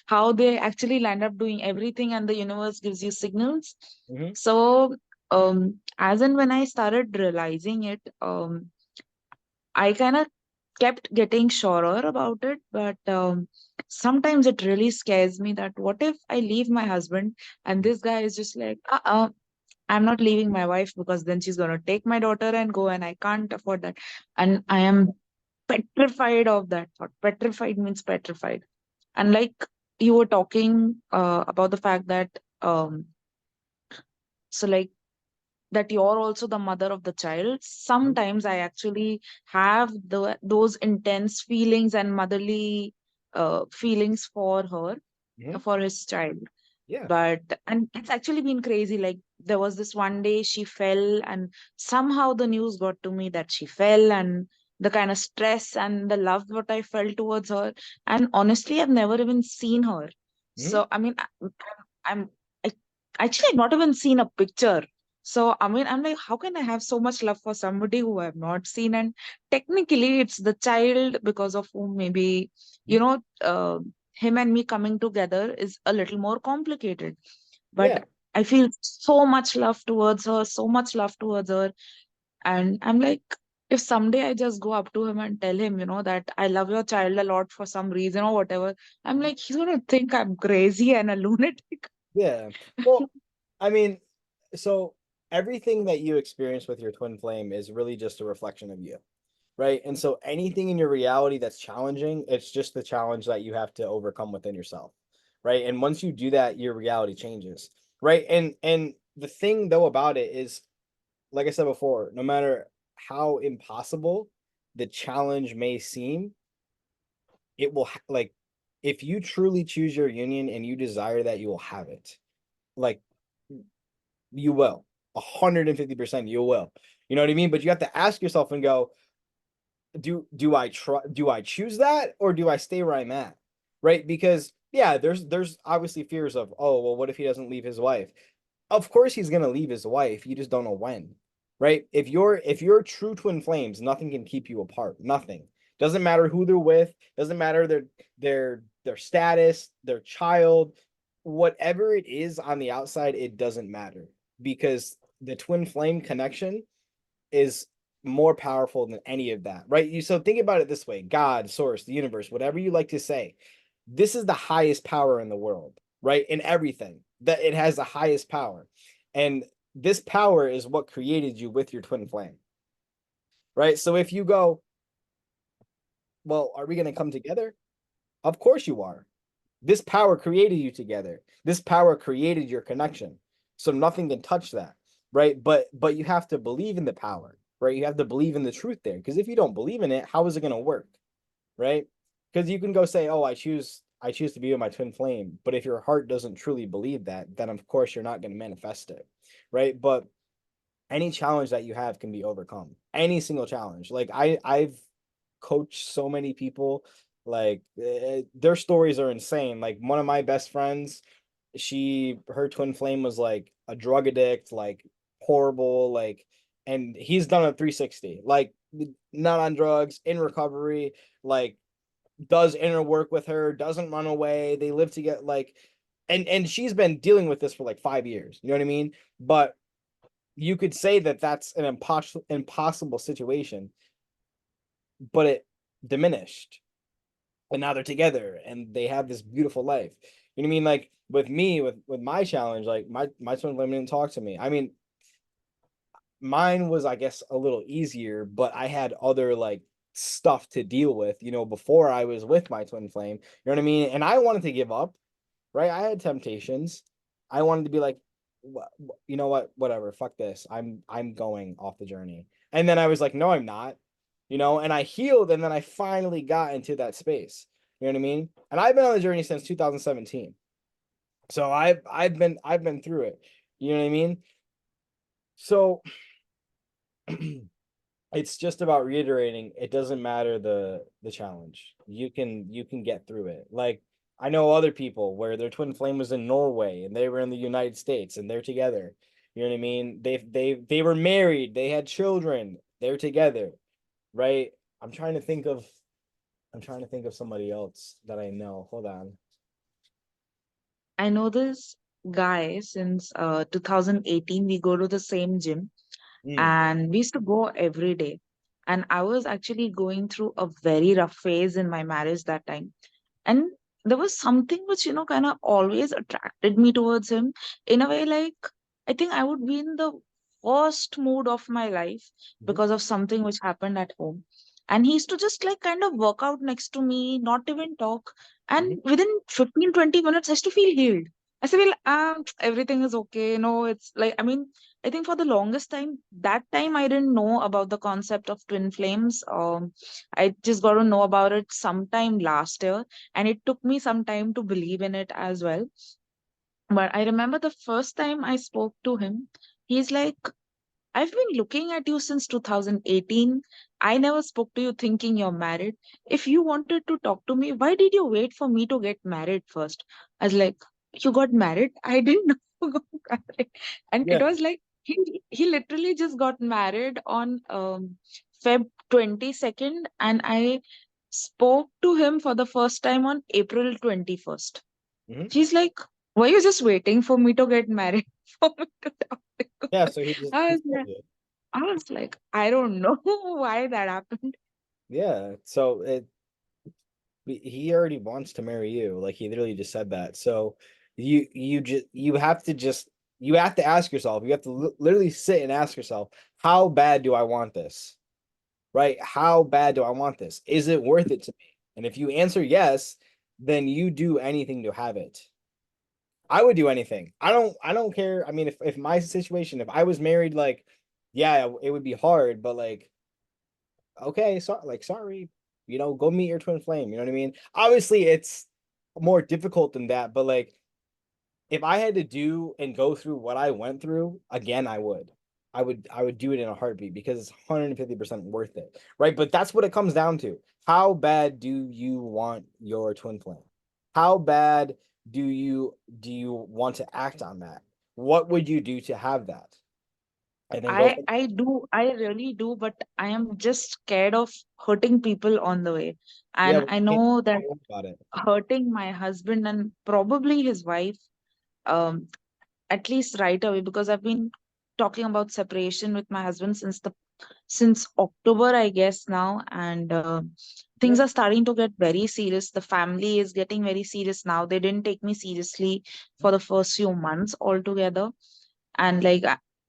S2: how they actually land up doing everything, and the universe gives you signals.
S1: Hmm.
S2: So, as and when I started realizing it, I kind of kept getting surer about it, but sometimes it really scares me that what if I leave my husband and this guy is just like, I'm not leaving my wife because then she's going to take my daughter and go, and I can't afford that. And I am petrified of that thought. Petrified means petrified. And like you were talking about the fact that, so like, that you're also the mother of the child. Sometimes I actually have those intense feelings and motherly feelings for her,
S1: Hmm.
S2: for his child.
S1: Yeah.
S2: But and it's actually been crazy. Like there was this one day she fell, and somehow the news got to me that she fell, and the kind of stress and the love what I felt towards her. And honestly, I've never even seen her.
S1: Mhm.
S2: So I mean, I'm I, actually I've not even seen a picture. So I mean, I'm like, how can I have so much love for somebody who I've not seen? And technically, it's the child because of whom maybe
S1: Mhm.
S2: him and me coming together is a little more complicated.
S1: Yeah.
S2: But I feel so much love towards her, so much love towards her. And I'm like, if someday I just go up to him and tell him, that I love your child a lot for some reason or whatever, I'm like, he's gonna think I'm crazy and a lunatic.
S1: Yeah. Well, I mean, so everything that you experience with your twin flame is really just a reflection of you, right? And so anything in your reality that's challenging, it's just the challenge that you have to overcome within yourself, right? And once you do that, your reality changes, right? And the thing though about it is, like I said before, no matter how impossible the challenge may seem, it will like if you truly choose your union and you desire that, you will have it. Like you will. 150% you will. You know what I mean? But you have to ask yourself and go, do I choose that or do I stay where I'm at? Right? Because yeah, there's obviously fears of, oh, well, what if he doesn't leave his wife? Of course he's gonna leave his wife. You just don't know when. Right? If you're true twin flames, nothing can keep you apart. Nothing. Doesn't matter who they're with, doesn't matter their status, their child, whatever it is on the outside, it doesn't matter because the twin flame connection is more powerful than any of that, right? You so think about it this way: God, source, the universe, whatever you like to say. This is the highest power in the world, right? In everything, that it has the highest power. And this power is what created you with your twin flame, right? So if you go, well, are we going to come together? Of course you are. This power created you together. This power created your connection. So nothing can touch that, right? But you have to believe in the power, right? You have to believe in the truth there. Because if you don't believe in it, how is it going to work, right? Because you can go say, "Oh, I choose to be with my twin flame," but if your heart doesn't truly believe that, then of course you're not going to manifest it, right? But any challenge that you have can be overcome. Any single challenge. Like I've coached so many people. Like their stories are insane. Like one of my best friends, her twin flame was like a drug addict, like horrible, like, and he's done a 360, like not on drugs, in recovery, like does inner work with her, doesn't run away. They live together, like, and she's been dealing with this for like 5 years. You know what I mean? But you could say that that's an impossible situation, but it diminished, and now they're together and they have this beautiful life. You know what I mean? Like with me, with my challenge, like my twin flame didn't talk to me. I mean, mine was, I guess, a little easier, but I had other like stuff to deal with, before I was with my twin flame. You know what I mean? And I wanted to give up, right? I had temptations. I wanted to be like, you know what? Whatever. Fuck this. I'm going off the journey. And then I was like, no, I'm not. And I healed, and then I finally got into that space. You know what I mean? And I've been on the journey since 2017. So I've been through it. You know what I mean? So it's just about reiterating, it doesn't matter the challenge. You can get through it. Like I know other people where their twin flame was in Norway and they were in the United States and they're together. You know what I mean? They were married, they had children, they're together, right? I'm trying to think of somebody else that I know. Hold on.
S2: I know this guy since 2018. We go to the same gym
S1: Mm,
S2: and we used to go every day. And I was actually going through a very rough phase in my marriage that time. And there was something which, kind of always attracted me towards him in a way, like, I think I would be in the worst mood of my life
S1: mhm,
S2: because of something which happened at home. And he used to just like kind of work out next to me, not even talk.
S1: mhm.
S2: And within 15, 20 minutes, I used to feel healed. I said, well, everything is okay. No, it's like, I mean, I think for the longest time, that time I didn't know about the concept of twin flames. I just got to know about it sometime last year, and it took me some time to believe in it as well. But I remember the first time I spoke to him, he's like, I've been looking at you since 2018. I never spoke to you thinking you're married. If you wanted to talk to me, why did you wait for me to get married first? I was like, you got married? I didn't know you got married. And it
S1: Yeah.
S2: was like, he literally just got married on Feb 22nd, and I spoke to him for the first time on April 21st.
S1: Hmm.
S2: He's like, were you just waiting for me to get married for me to talk to you?
S1: Yeah. So he just
S2: I
S1: he
S2: was
S1: told
S2: like,
S1: you.
S2: I don't know why that happened.
S1: Yeah. So he already wants to marry you. Like he literally just said that. So you have to ask yourself. You have to literally sit and ask yourself, how bad do I want this? Right? How bad do I want this? Is it worth it to me? And if you answer yes, then you do anything to have it. I would do anything. I don't care. I mean, if my situation, if I was married, like, yeah, it would be hard, but like, okay, sorry, go meet your twin flame. You know what I mean? Obviously, it's more difficult than that, but like, if I had to do and go through what I went through again, I would. I would do it in a heartbeat because it's 150% worth it. Right? But that's what it comes down to. How bad do you want your twin flame? How bad do you want to act on that? What would you do to have that? And then go from
S2: I really do, but I am just scared of hurting people on the way.
S1: yeah,
S2: And
S1: but
S2: I
S1: you can't
S2: know that
S1: worry about it.
S2: hurting my husband and probably his wife, um, at least right away, because I've been talking about separation with my husband since October, I guess now, and things
S1: Yeah,
S2: are starting to get very serious. The family is getting very serious now. They didn't take me seriously for the first few months altogether, and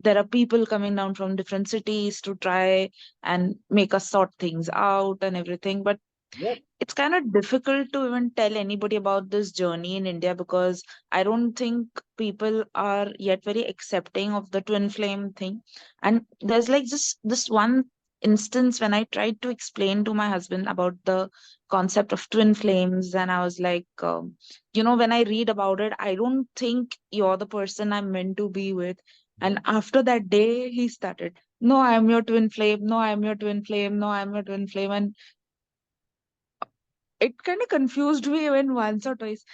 S2: there are people coming down from different cities to try and make us sort things out and everything. But
S1: yep,
S2: it's kind of difficult to even tell anybody about this journey in India because I don't think people are yet very accepting of the twin flame thing. And there's like just this one instance when I tried to explain to my husband about the concept of twin flames, and I was like, when I read about it, I don't think you're the person I'm meant to be with.
S1: mhm,
S2: And after that day, he started, no, I'm your twin flame. No, I'm your twin flame. No, I'm your twin flame. And it kind of confused me even once or twice.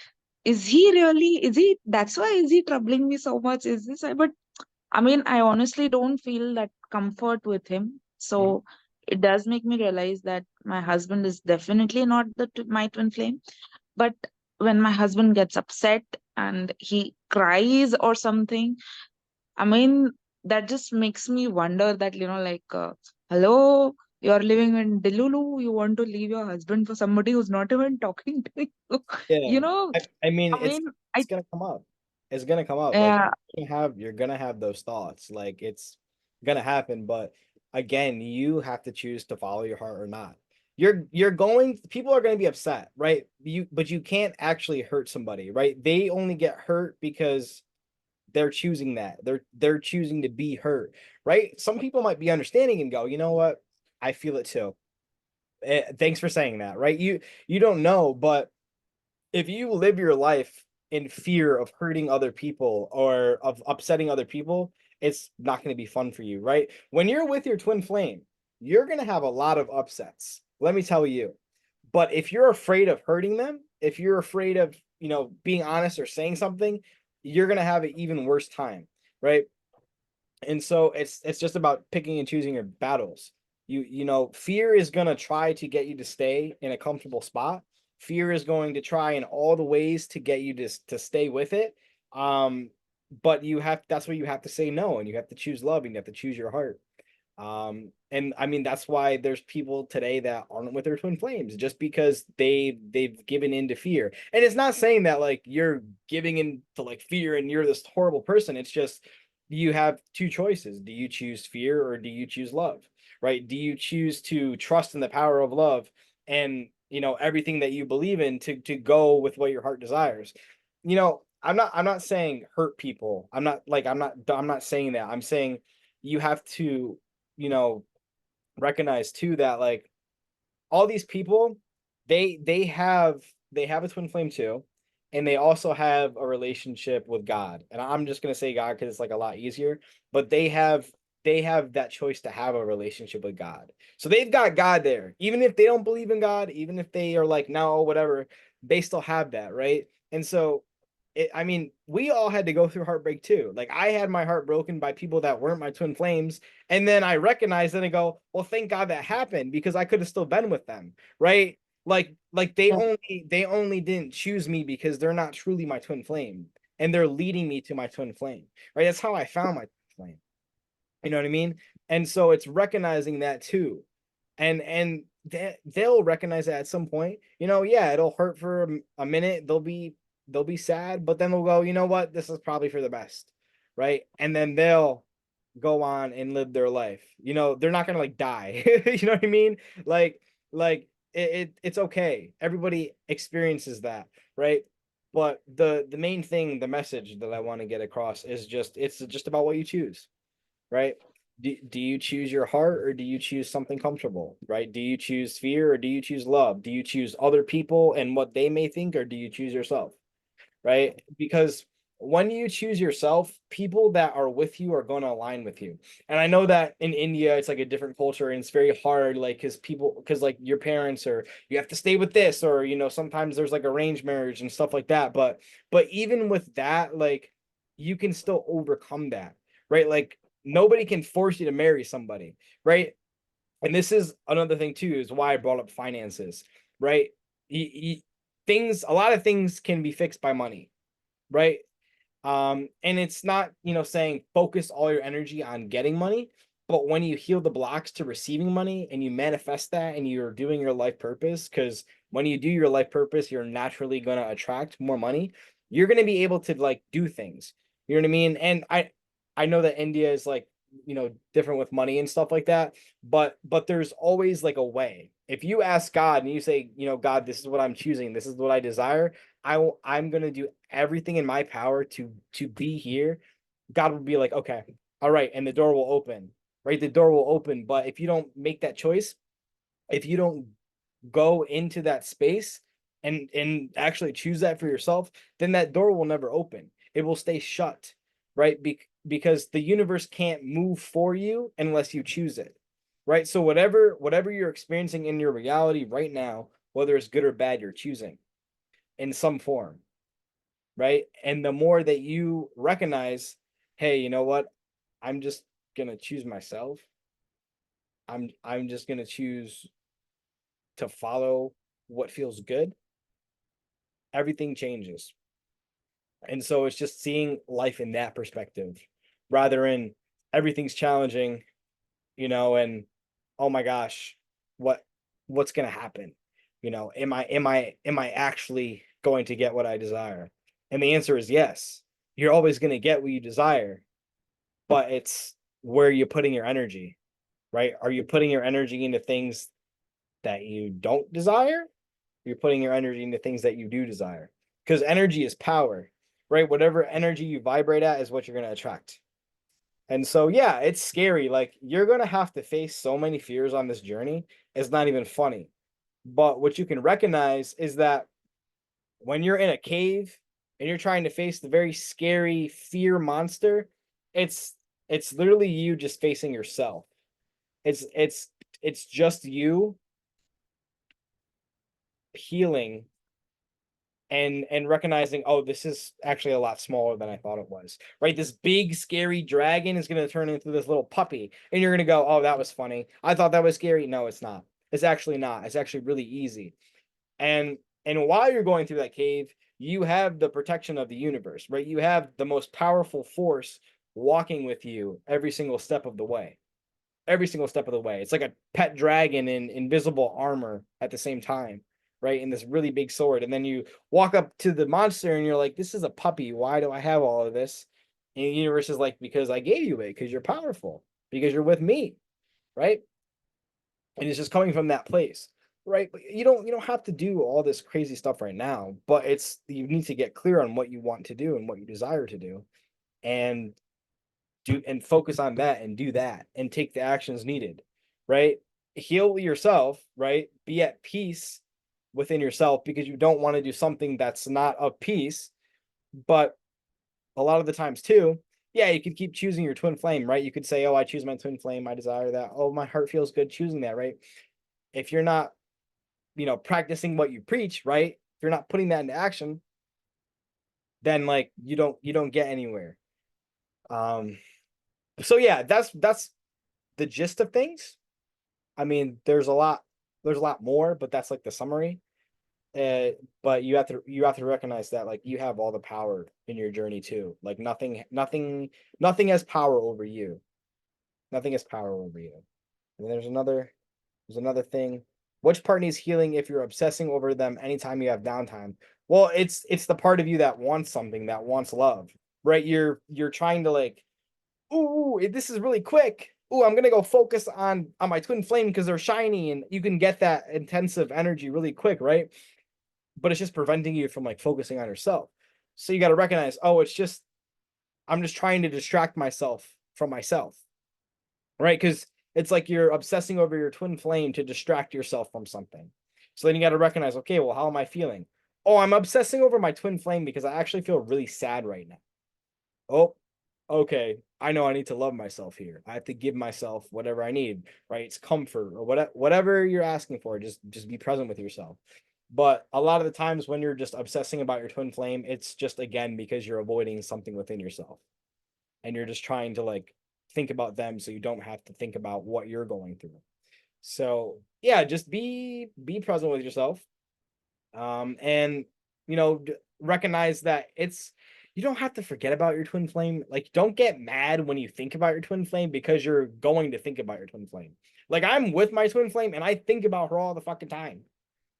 S2: That's why is he troubling me so much? Is this why? But I mean, I honestly don't feel that comfort with him.
S1: mhm.
S2: So it does make me realize that my husband is definitely not my twin flame. But when my husband gets upset and he cries or something, I mean, that just makes me wonder that, hello, you're living in Delulu, you want to leave your husband for somebody who's not even talking to you.
S1: Yeah.
S2: You know,
S1: I mean,
S2: I mean,
S1: it's gonna come up. It's gonna come up. Like
S2: uh,
S1: you're gonna have those thoughts. Like it's gonna happen. But again, you have to choose to follow your heart or not. People are gonna be upset, right? But you can't actually hurt somebody, right? They only get hurt because they're choosing that. They're choosing to be hurt, right? Some people might be understanding and go, you know what? I feel it too. Thanks for saying that, right? You don't know, but if you live your life in fear of hurting other people or of upsetting other people, it's not going to be fun for you, right? When you're with your twin flame, you're going to have a lot of upsets. Let me tell you. But if you're afraid of hurting them, if you're afraid of, being honest or saying something, you're going to have an even worse time, right? And so it's just about picking and choosing your battles. Fear is going to try to get you to stay in a comfortable spot. Fear is going to try in all the ways to get you to stay with it. um but that's where you have to say no, and you have to choose love, and you have to choose your heart. And I mean, that's why there's people today that aren't with their twin flames, just because they've given in to fear. And it's not saying that like you're giving in to like fear and you're this horrible person. It's just you have two choices. Do you choose fear or do you choose love? Right? Do you choose to trust in the power of love and everything that you believe in to go with what your heart desires? I'm not saying hurt people. I'm not saying that. I'm saying you have to you know recognize too that like all these people, they have a twin flame too, and they also have a relationship with God. And I'm just going to say God because it's like a lot easier, but they have they have that choice to have a relationship with God. So they've got God there. Even if they don't believe in God, even if they are like, no, whatever, they still have that, right? And so I mean, we all had to go through heartbreak too. Like I had my heart broken by people that weren't my twin flames, and then I recognized it and go, well, thank God that happened because I could have still been with them, right? Like they only didn't choose me because they're not truly my twin flame, and they're leading me to my twin flame, right? That's how I found my twin flame. You know what I mean? And so it's recognizing that too. And they'll recognize that at some point. Yeah, it'll hurt for a minute. They'll be sad, but then they'll go, you know what? This is probably for the best, right? And then they'll go on and live their life. They're not gonna like die. You know what I mean? Like it's okay. Everybody experiences that, right? But the main thing, the message that I want to get across is it's just about what you choose, right? Do you choose your heart or do you choose something comfortable, right? Do you choose fear or do you choose love? Do you choose other people and what they may think, or do you choose yourself, right? Because when you choose yourself, people that are with you are going to align with you. And I know that in India, it's like a different culture and it's very hard, like, because like your parents, or you have to stay with this, or, sometimes there's like arranged marriage and stuff like that. But even with that, like, you can still overcome that, right? Like, nobody can force you to marry somebody, right? And this is another thing too, is why I brought up finances, right? A lot of things can be fixed by money, right? And it's not, saying focus all your energy on getting money, but when you heal the blocks to receiving money and you manifest that and you're doing your life purpose, because when you do your life purpose, you're naturally going to attract more money. You're going to be able to like do things. You know what I mean? And I know that India is like, different with money and stuff like that, but there's always like a way. If you ask God and you say, God, this is what I'm choosing, this is what I desire, I'm gonna do everything in my power to be here. God will be like, okay, all right, and the door will open, right? The door will open. But if you don't make that choice, if you don't go into that space and actually choose that for yourself, then that door will never open. It will stay shut, right? Because the universe can't move for you unless you choose it, right? So whatever you're experiencing in your reality right now, whether it's good or bad, you're choosing in some form, right? And the more that you recognize, hey, you know what? I'm just gonna choose myself. I'm just gonna choose to follow what feels good. Everything changes. And so it's just seeing life in that perspective rather than everything's challenging, and oh my gosh, what what's gonna happen? Am I actually going to get what I desire? And the answer is yes. You're always gonna get what you desire, but it's where you're putting your energy, right? Are you putting your energy into things that you don't desire? You're putting your energy into things that you do desire. Because energy is power, right? Whatever energy you vibrate at is what you're going to attract. And so, yeah, it's scary. Like, you're going to have to face so many fears on this journey. It's not even funny. But what you can recognize is that when you're in a cave and you're trying to face the very scary fear monster, it's it's literally you just facing yourself. It's just you healing and recognizing, oh, this is actually a lot smaller than I thought it was, right? This big scary dragon is going to turn into this little puppy, and you're going to go, oh, that was funny, I thought that was scary. No, it's not. It's actually not. It's actually really easy. And while you're going through that cave, you have the protection of the universe, right? You have the most powerful force walking with you every single step of the way. Every single step of the way. It's like a pet dragon in invisible armor at the same time, right? And this really big sword. And then you walk up to the monster and you're like, this is a puppy. Why do I have all of this? And the universe is like, because I gave you it, because you're powerful, because you're with me, right? And it's just coming from that place, right? But you don't have to do all this crazy stuff right now, but it's you need to get clear on what you want to do and what you desire to do, and focus on that and do that and take the actions needed, right? Heal yourself, right? Be at peace within yourself, because you don't want to do something that's not of peace. But a lot of the times too, Yeah, you could keep choosing your twin flame, right? You could say, oh, I choose my twin flame, I desire that. Oh, my heart feels good choosing that, right? If you're not, practicing what you preach, right? If you're not putting that into action, then like you don't get anywhere. Um, so yeah, that's the gist of things. I mean, there's a lot more, but that's like the summary. Uh, but you have to recognize that like you have all the power in your journey too. Like nothing has power over you. Nothing has power over you. And there's another thing. Which part needs healing if you're obsessing over them anytime you have downtime? Well, it's the part of you that wants something, that wants love, right? You're trying to like, ooh, this is really quick. Ooh, I'm gonna go focus on my twin flame because they're shiny, and you can get that intensive energy really quick, right? But it's just preventing you from like focusing on yourself. So you got to recognize, oh, I'm just trying to distract myself from myself, right? Because it's like you're obsessing over your twin flame to distract yourself from something. So then you got to recognize, okay, well, how am I feeling? Oh, I'm obsessing over my twin flame because I actually feel really sad right now. Oh, okay. I know I need to love myself here. I have to give myself whatever I need, right? It's comfort or whatever you're asking for. Just be present with yourself. But a lot of the times when you're just obsessing about your twin flame, it's just again because you're avoiding something within yourself and you're just trying to like think about them so you don't have to think about what you're going through. So yeah, just be present with yourself. And recognize that you don't have to forget about your twin flame. Like, don't get mad when you think about your twin flame because you're going to think about your twin flame. Like, I'm with my twin flame and I think about her all the fucking time.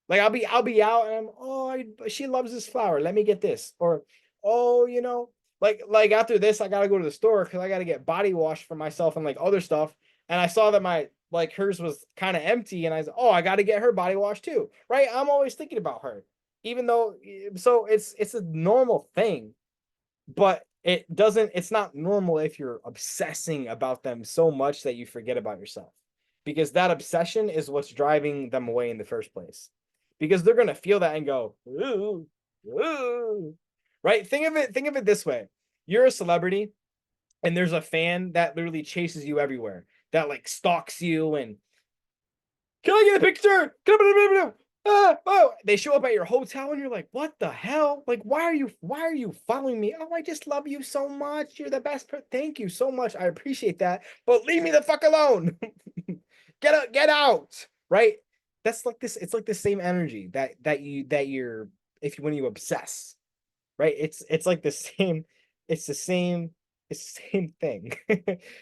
S1: Like I'll be out and she loves this flower. Let me get this. Or oh, like after this, I gotta go to the store because I gotta get body wash for myself and like other stuff. And I saw that my like hers was kind of empty, and I said, oh, I gotta get her body wash too. Right? I'm always thinking about her. Even though so it's a normal thing, but it's not normal if you're obsessing about them so much that you forget about yourself. Because that obsession is what's driving them away in the first place. Because they're gonna feel that and go, ooh, ooh. Right? Think of it this way. You're a celebrity and there's a fan that literally chases you everywhere, that like stalks you and can I get a picture? Oh, they show up at your hotel and you're like, what the hell? Like, why are you following me? Oh, I just love you so much. You're the best. Thank you so much. I appreciate that. But leave me the fuck alone. Get out. Right? That's like this. It's like the same energy that you're if when you obsess, right? It's like the same, it's the same, it's the same thing.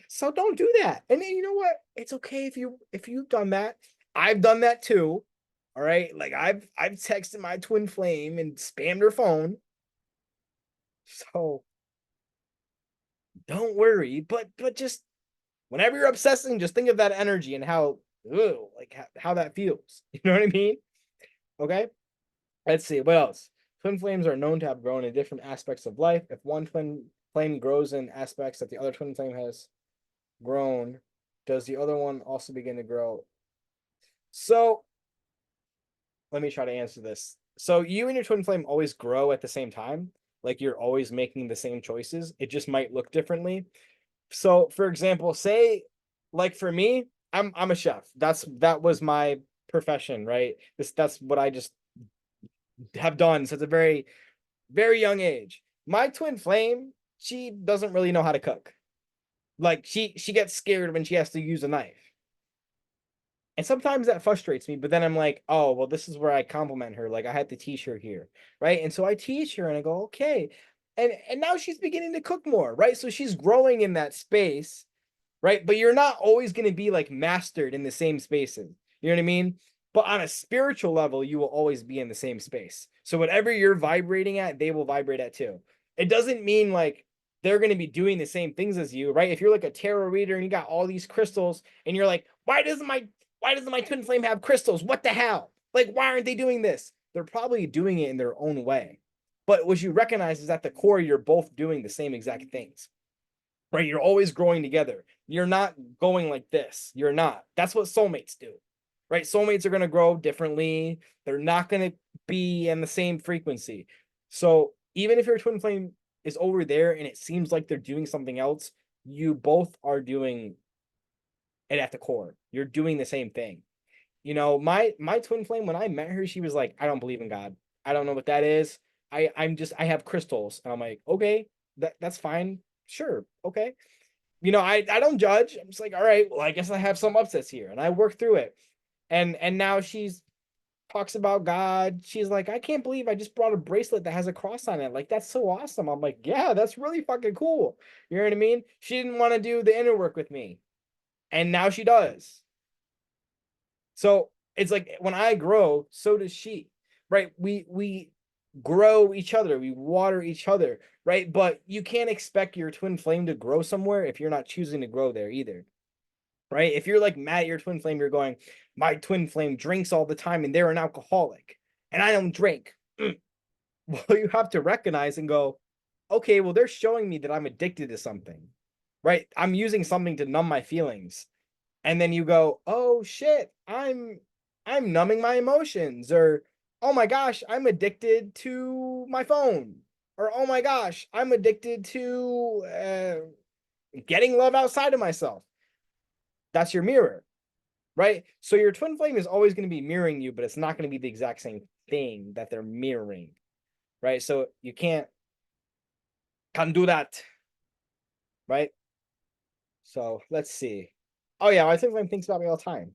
S1: So don't do that. And then you know what? It's okay if you've done that. I've done that too. All right. Like I've texted my twin flame and spammed her phone. So don't worry. But just whenever you're obsessing, just think of that energy and how like how that feels. You know what I mean? Okay. Let's see what else. Twin flames are known to have grown in different aspects of life. If one twin flame grows in aspects that the other twin flame has grown, does the other one also begin to grow? So let me try to answer this. So you and your twin flame always grow at the same time. Like you're always making the same choices. It just might look differently. So for example, say like for me, I'm a chef. That was my profession, right? That's what I just have done since a very, very young age. My twin flame, she doesn't really know how to cook. Like she gets scared when she has to use a knife. And sometimes that frustrates me, but then I'm like, oh, well, this is where I compliment her. Like I had to teach her here, right? And so I teach her and I go, okay. And now she's beginning to cook more, right? So she's growing in that space, right? But you're not always going to be like mastered in the same spaces. You know what I mean? But on a spiritual level, you will always be in the same space. So whatever you're vibrating at, they will vibrate at too. It doesn't mean like they're going to be doing the same things as you, right? If you're like a tarot reader and you got all these crystals and you're like, why doesn't my twin flame have crystals? What the hell? Like, why aren't they doing this? They're probably doing it in their own way. But what you recognize is at the core, you're both doing the same exact things, right? You're always growing together. You're not going like this. You're not. That's what soulmates do, right? Soulmates are going to grow differently. They're not going to be in the same frequency. So even if your twin flame is over there and it seems like they're doing something else, you both are doing it at the core. You're doing the same thing. You know, my twin flame, when I met her, she was like, I don't believe in God. I don't know what that is. I have crystals. And I'm like, okay, that's fine. Sure. Okay. You know, I don't judge. I'm just like, all right, well, I guess I have some upsets here. And I work through it. And now she's talks about God. She's like, I can't believe I just brought a bracelet that has a cross on it. Like, that's so awesome. I'm like, yeah, that's really fucking cool. You know what I mean? She didn't want to do the inner work with me. And now she does. So it's like when I grow, so does she. Right? We grow each other, we water each other, right? But you can't expect your twin flame to grow somewhere if you're not choosing to grow there either. Right? If you're like mad at your twin flame, you're going, my twin flame drinks all the time and they're an alcoholic and I don't drink. Well, you have to recognize and go, okay, well, they're showing me that I'm addicted to something, right? I'm using something to numb my feelings. And then you go, oh shit, I'm numbing my emotions, or oh my gosh, I'm addicted to my phone, or oh my gosh, I'm addicted to getting love outside of myself. That's your mirror, right? So your twin flame is always going to be mirroring you, but it's not going to be the exact same thing that they're mirroring, right? So you can't do that, right? So let's see. Oh yeah, my twin flame thinks about me all the time.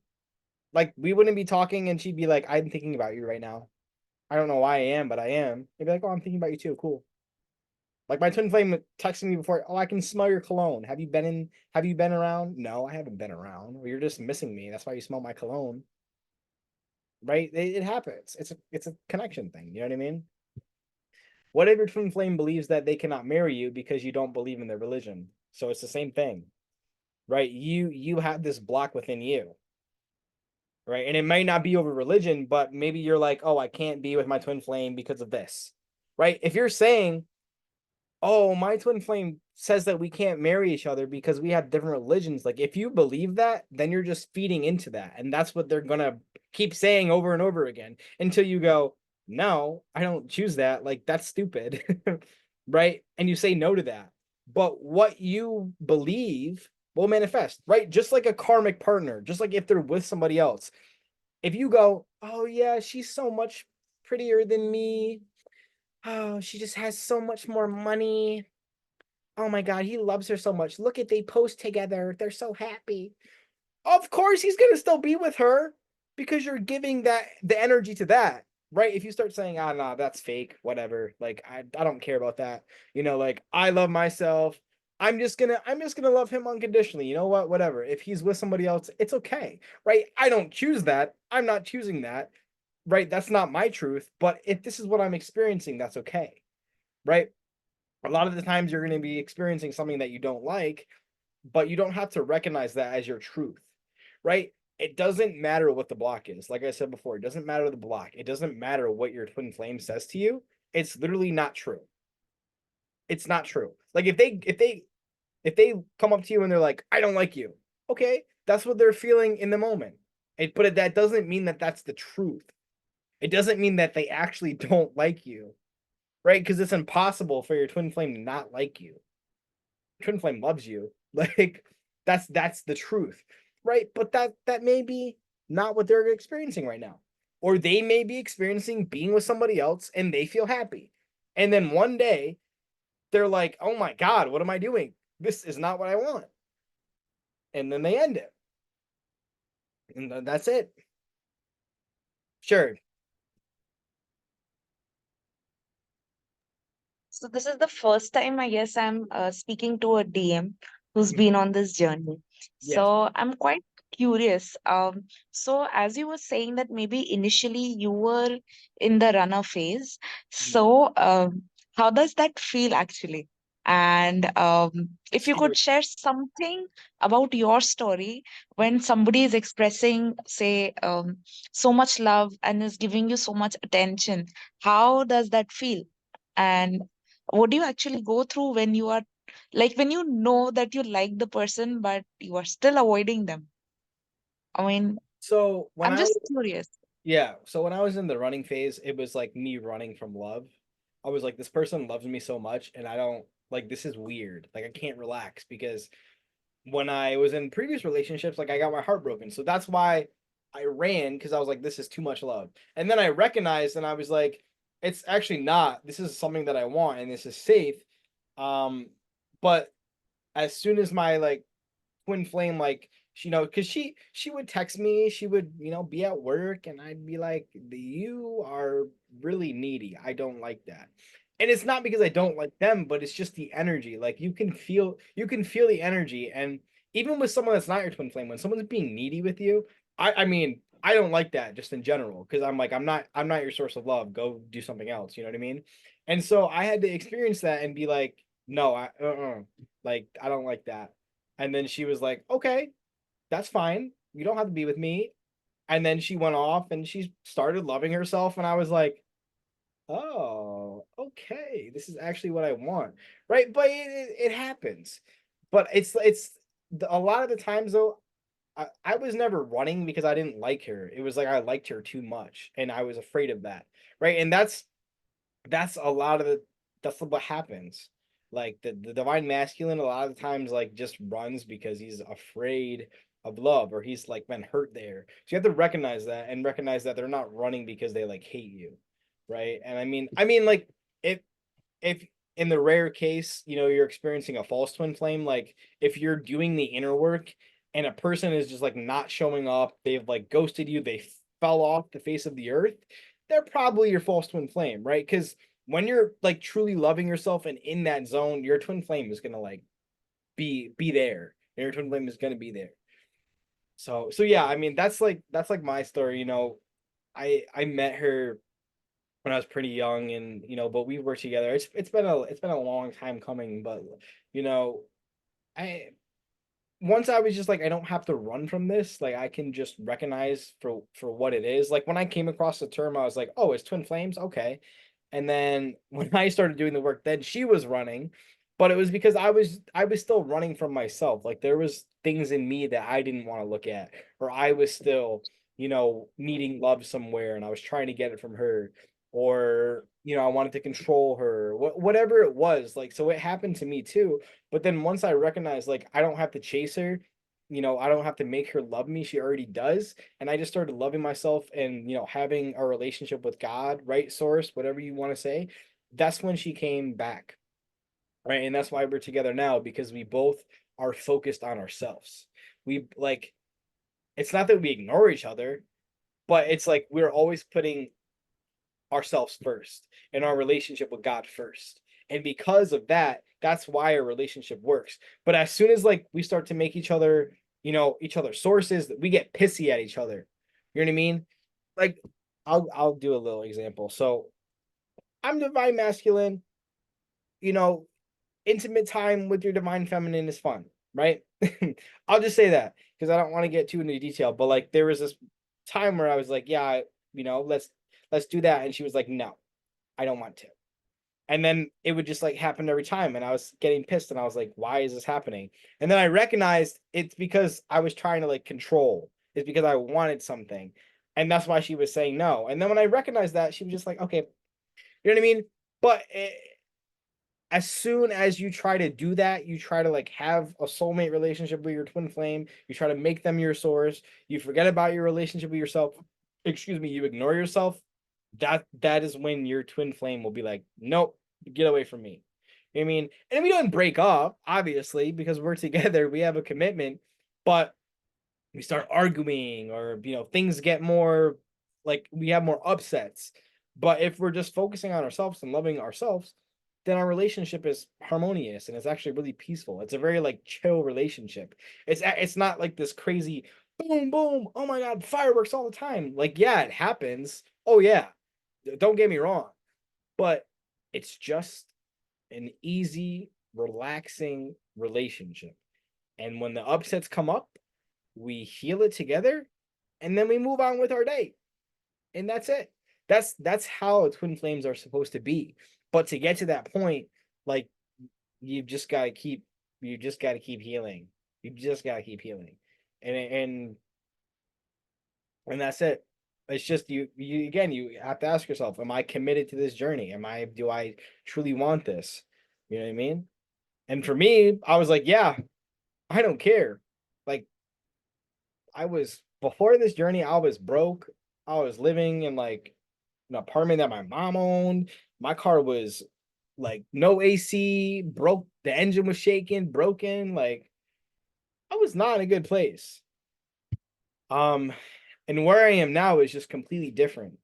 S1: Like we wouldn't be talking and she'd be like, I'm thinking about you right now. I don't know why I am, but I am. They'd be like, oh, I'm thinking about you too. Cool. Like my twin flame texted me before, oh, I can smell your cologne. Have you been around? No, I haven't been around. Well, you're just missing me. That's why you smell my cologne. Right? It happens. It's a connection thing. You know what I mean? What if your twin flame believes that they cannot marry you because you don't believe in their religion? So it's the same thing. Right? You have this block within you, right? And it may not be over religion, but maybe you're like, oh, I can't be with my twin flame because of this, right? If you're saying, oh, my twin flame says that we can't marry each other because we have different religions, like if you believe that, then you're just feeding into that. And that's what they're going to keep saying over and over again until you go, no, I don't choose that. Like, that's stupid, right? And you say no to that. But what you believe will manifest, right? Just like a karmic partner, just like if they're with somebody else, if you go, oh yeah, she's so much prettier than me. Oh, she just has so much more money. Oh my God, he loves her so much. Look at they post together. They're so happy. Of course he's gonna still be with her because you're giving that the energy to that. Right? If you start saying, ah, nah, that's fake, whatever. Like I don't care about that. You know, like I love myself. I'm just gonna love him unconditionally. You know what? Whatever. If he's with somebody else, it's okay. Right? I don't choose that. I'm not choosing that. Right? That's not my truth. But if this is what I'm experiencing, that's okay. Right? A lot of the times you're going to be experiencing something that you don't like, but you don't have to recognize that as your truth. Right? It doesn't matter what the block is. Like I said before, it doesn't matter the block. It doesn't matter what your twin flame says to you. It's literally not true. It's not true. Like if they come up to you and they're like, I don't like you. Okay, that's what they're feeling in the moment. That doesn't mean that that's the truth. It doesn't mean that they actually don't like you, right? Because it's impossible for your twin flame to not like you. Twin flame loves you. Like that's the truth, right? But that may be not what they're experiencing right now. Or they may be experiencing being with somebody else and they feel happy. And then one day they're like, "Oh my God, what am I doing? This is not what I want." And then they end it. And that's it. Sure.
S2: So this is the first time I guess I'm speaking to a DM who's been
S1: Mhm.
S2: on this journey.
S1: Yes.
S2: So I'm quite curious. So as you were saying that maybe initially you were in the runner phase.
S1: Mhm.
S2: So how does that feel actually? And if you could
S1: Super.
S2: share something about your story when somebody is expressing, say, so much love and is giving you so much attention, how does that feel? And what do you actually go through when you are like when you know that you like the person but you are still avoiding them? I mean,
S1: So
S2: I'm just curious.
S1: yeah, so when I was in the running phase, it was like me running from love. I was like, this person loves me so much, and I don't like this is weird. Like I can't relax because when I was in previous relationships, like I got my heart broken. So that's why I ran because I was like, this is too much love. And then I recognized and I was like, it's actually not. This is something that I want and this is safe. Um, but as soon as my like twin flame, like because she would text me, she would be at work, and I'd be like, you are really needy, I don't like that. And it's not because I don't like them, but it's just the energy. Like you can feel the energy. And even with someone that's not your twin flame, when someone's being needy with you, I mean I don't like that just in general, because I'm not your source of love, go do something else, you know what I mean? And so I had to experience that and be like, no, like I don't like that. And then she was like, okay, that's fine. You don't have to be with me. And then she went off and she started loving herself. And I was like, oh, okay, this is actually what I want. Right. But it happens. But a lot of the times though, I was never running because I didn't like her. It was like I liked her too much and I was afraid of that. Right. And that's a lot of that's what happens. Like the divine masculine a lot of the times like just runs because he's afraid of love, or he's like been hurt there. So you have to recognize that and recognize that they're not running because they like hate you. Right. And I mean like if in the rare case, you're experiencing a false twin flame, like if you're doing the inner work and a person is just like not showing up, they've like ghosted you, they fell off the face of the earth, they're probably your false twin flame, right? Because when you're like truly loving yourself and in that zone, your twin flame is gonna like be there. Your twin flame is gonna be there. So yeah, I mean that's like my story. I met her when I was pretty young, and but we worked together. It's been a long time coming, but you know, I once I was just like, I don't have to run from this. Like I can just recognize for what it is. Like when I came across the term, I was like, oh, it's twin flames, okay. And then when I started doing the work, then she was running, but it was because I was still running from myself. Like there was things in me that I didn't want to look at, or I was still, needing love somewhere, and I was trying to get it from her, or I wanted to control her, whatever it was. Like so, it happened to me too. But then once I recognized, like, I don't have to chase her, I don't have to make her love me. She already does. And I just started loving myself and, having a relationship with God, right? Source, whatever you want to say. That's when she came back, right? And that's why we're together now, because we both are focused on ourselves. We like, it's not that we ignore each other, but it's like we're always putting ourselves first and our relationship with God first. And because of that, that's why our relationship works. But as soon as like we start to make each other, each other sources, we get pissy at each other. You know what I mean? Like I'll do a little example. So I'm divine masculine, you know, intimate time with your divine feminine is fun, right? I'll just say that because I don't want to get too into detail, but like there was this time where I was like, yeah, let's do that, and she was like, no, I don't want to. And then it would just like happen every time, and I was getting pissed, and I was like, why is this happening? And then I recognized it's because I was trying to like control. It's because I wanted something, and that's why she was saying no. And then when I recognized that, she was just like, okay, you know what I mean? But as soon as you try to do that, you try to like have a soulmate relationship with your twin flame, you try to make them your source, you forget about your relationship with yourself, excuse me, you ignore yourself, that is when your twin flame will be like, nope, get away from me. You know what I mean? And we don't break up, obviously, because we're together, we have a commitment, but we start arguing, or things get more like we have more upsets. But if we're just focusing on ourselves and loving ourselves, then our relationship is harmonious and it's actually really peaceful. It's a very like chill relationship. It's not like this crazy boom boom, oh my god, fireworks all the time. Like yeah, it happens, oh yeah, don't get me wrong, but it's just an easy relaxing relationship. And when the upsets come up, we heal it together, and then we move on with our day. And that's it. That's how twin flames are supposed to be. But to get to that point, like you've just got to keep you just got to keep healing. You just got to keep healing. And and that's it. It's just you again, you have to ask yourself, am I committed to this journey? Do I truly want this? You know what I mean? And for me, I was like, yeah, I don't care. Like I was before this journey, I was broke. I was living in like an apartment that my mom owned. My car was like no AC, broke, the engine was shaking, broken. Like I was not in a good place. Um, and where I am now is just completely different.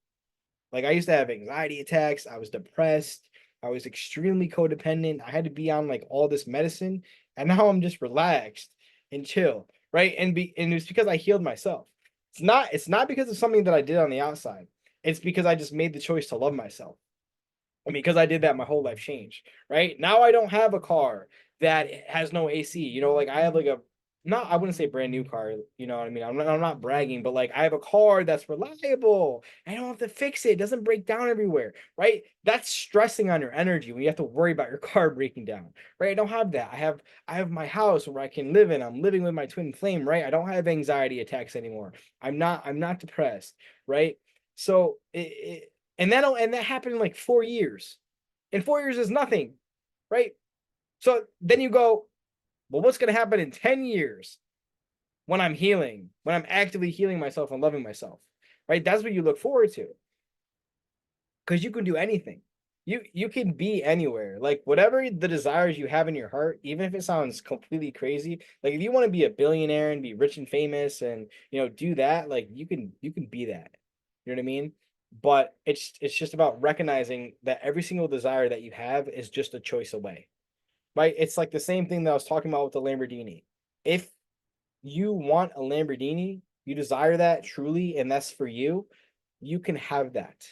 S1: Like I used to have anxiety attacks, I was depressed, I was extremely codependent. I had to be on like all this medicine, and now I'm just relaxed and chill, right? And it's because I healed myself. It's not because of something that I did on the outside. It's because I just made the choice to love myself. I mean, because I did that, my whole life changed, right? Now I don't have a car that has no AC. Like I have like a not I wouldn't say brand new car, you know what I mean? I'm not bragging, but like I have a car that's reliable. I don't have to fix it. It doesn't break down everywhere, right? That's stressing on your energy when you have to worry about your car breaking down, right? I don't have that. I have my house where I can live in. I'm living with my twin flame, right? I don't have anxiety attacks anymore. I'm not depressed, right? So and that happened in like 4 years. And 4 years is nothing, right? So then you go, well, what's going to happen in 10 years when I'm healing, when I'm actively healing myself and loving myself, right? That's what you look forward to because you can do anything. You can be anywhere. Like whatever the desires you have in your heart, even if it sounds completely crazy, like if you want to be a billionaire and be rich and famous and do that, like you can be that. You know what I mean? But it's just about recognizing that every single desire that you have is just a choice away. Right? It's like the same thing that I was talking about with the Lamborghini. If you want a Lamborghini, you desire that truly, and that's for you, you can have that.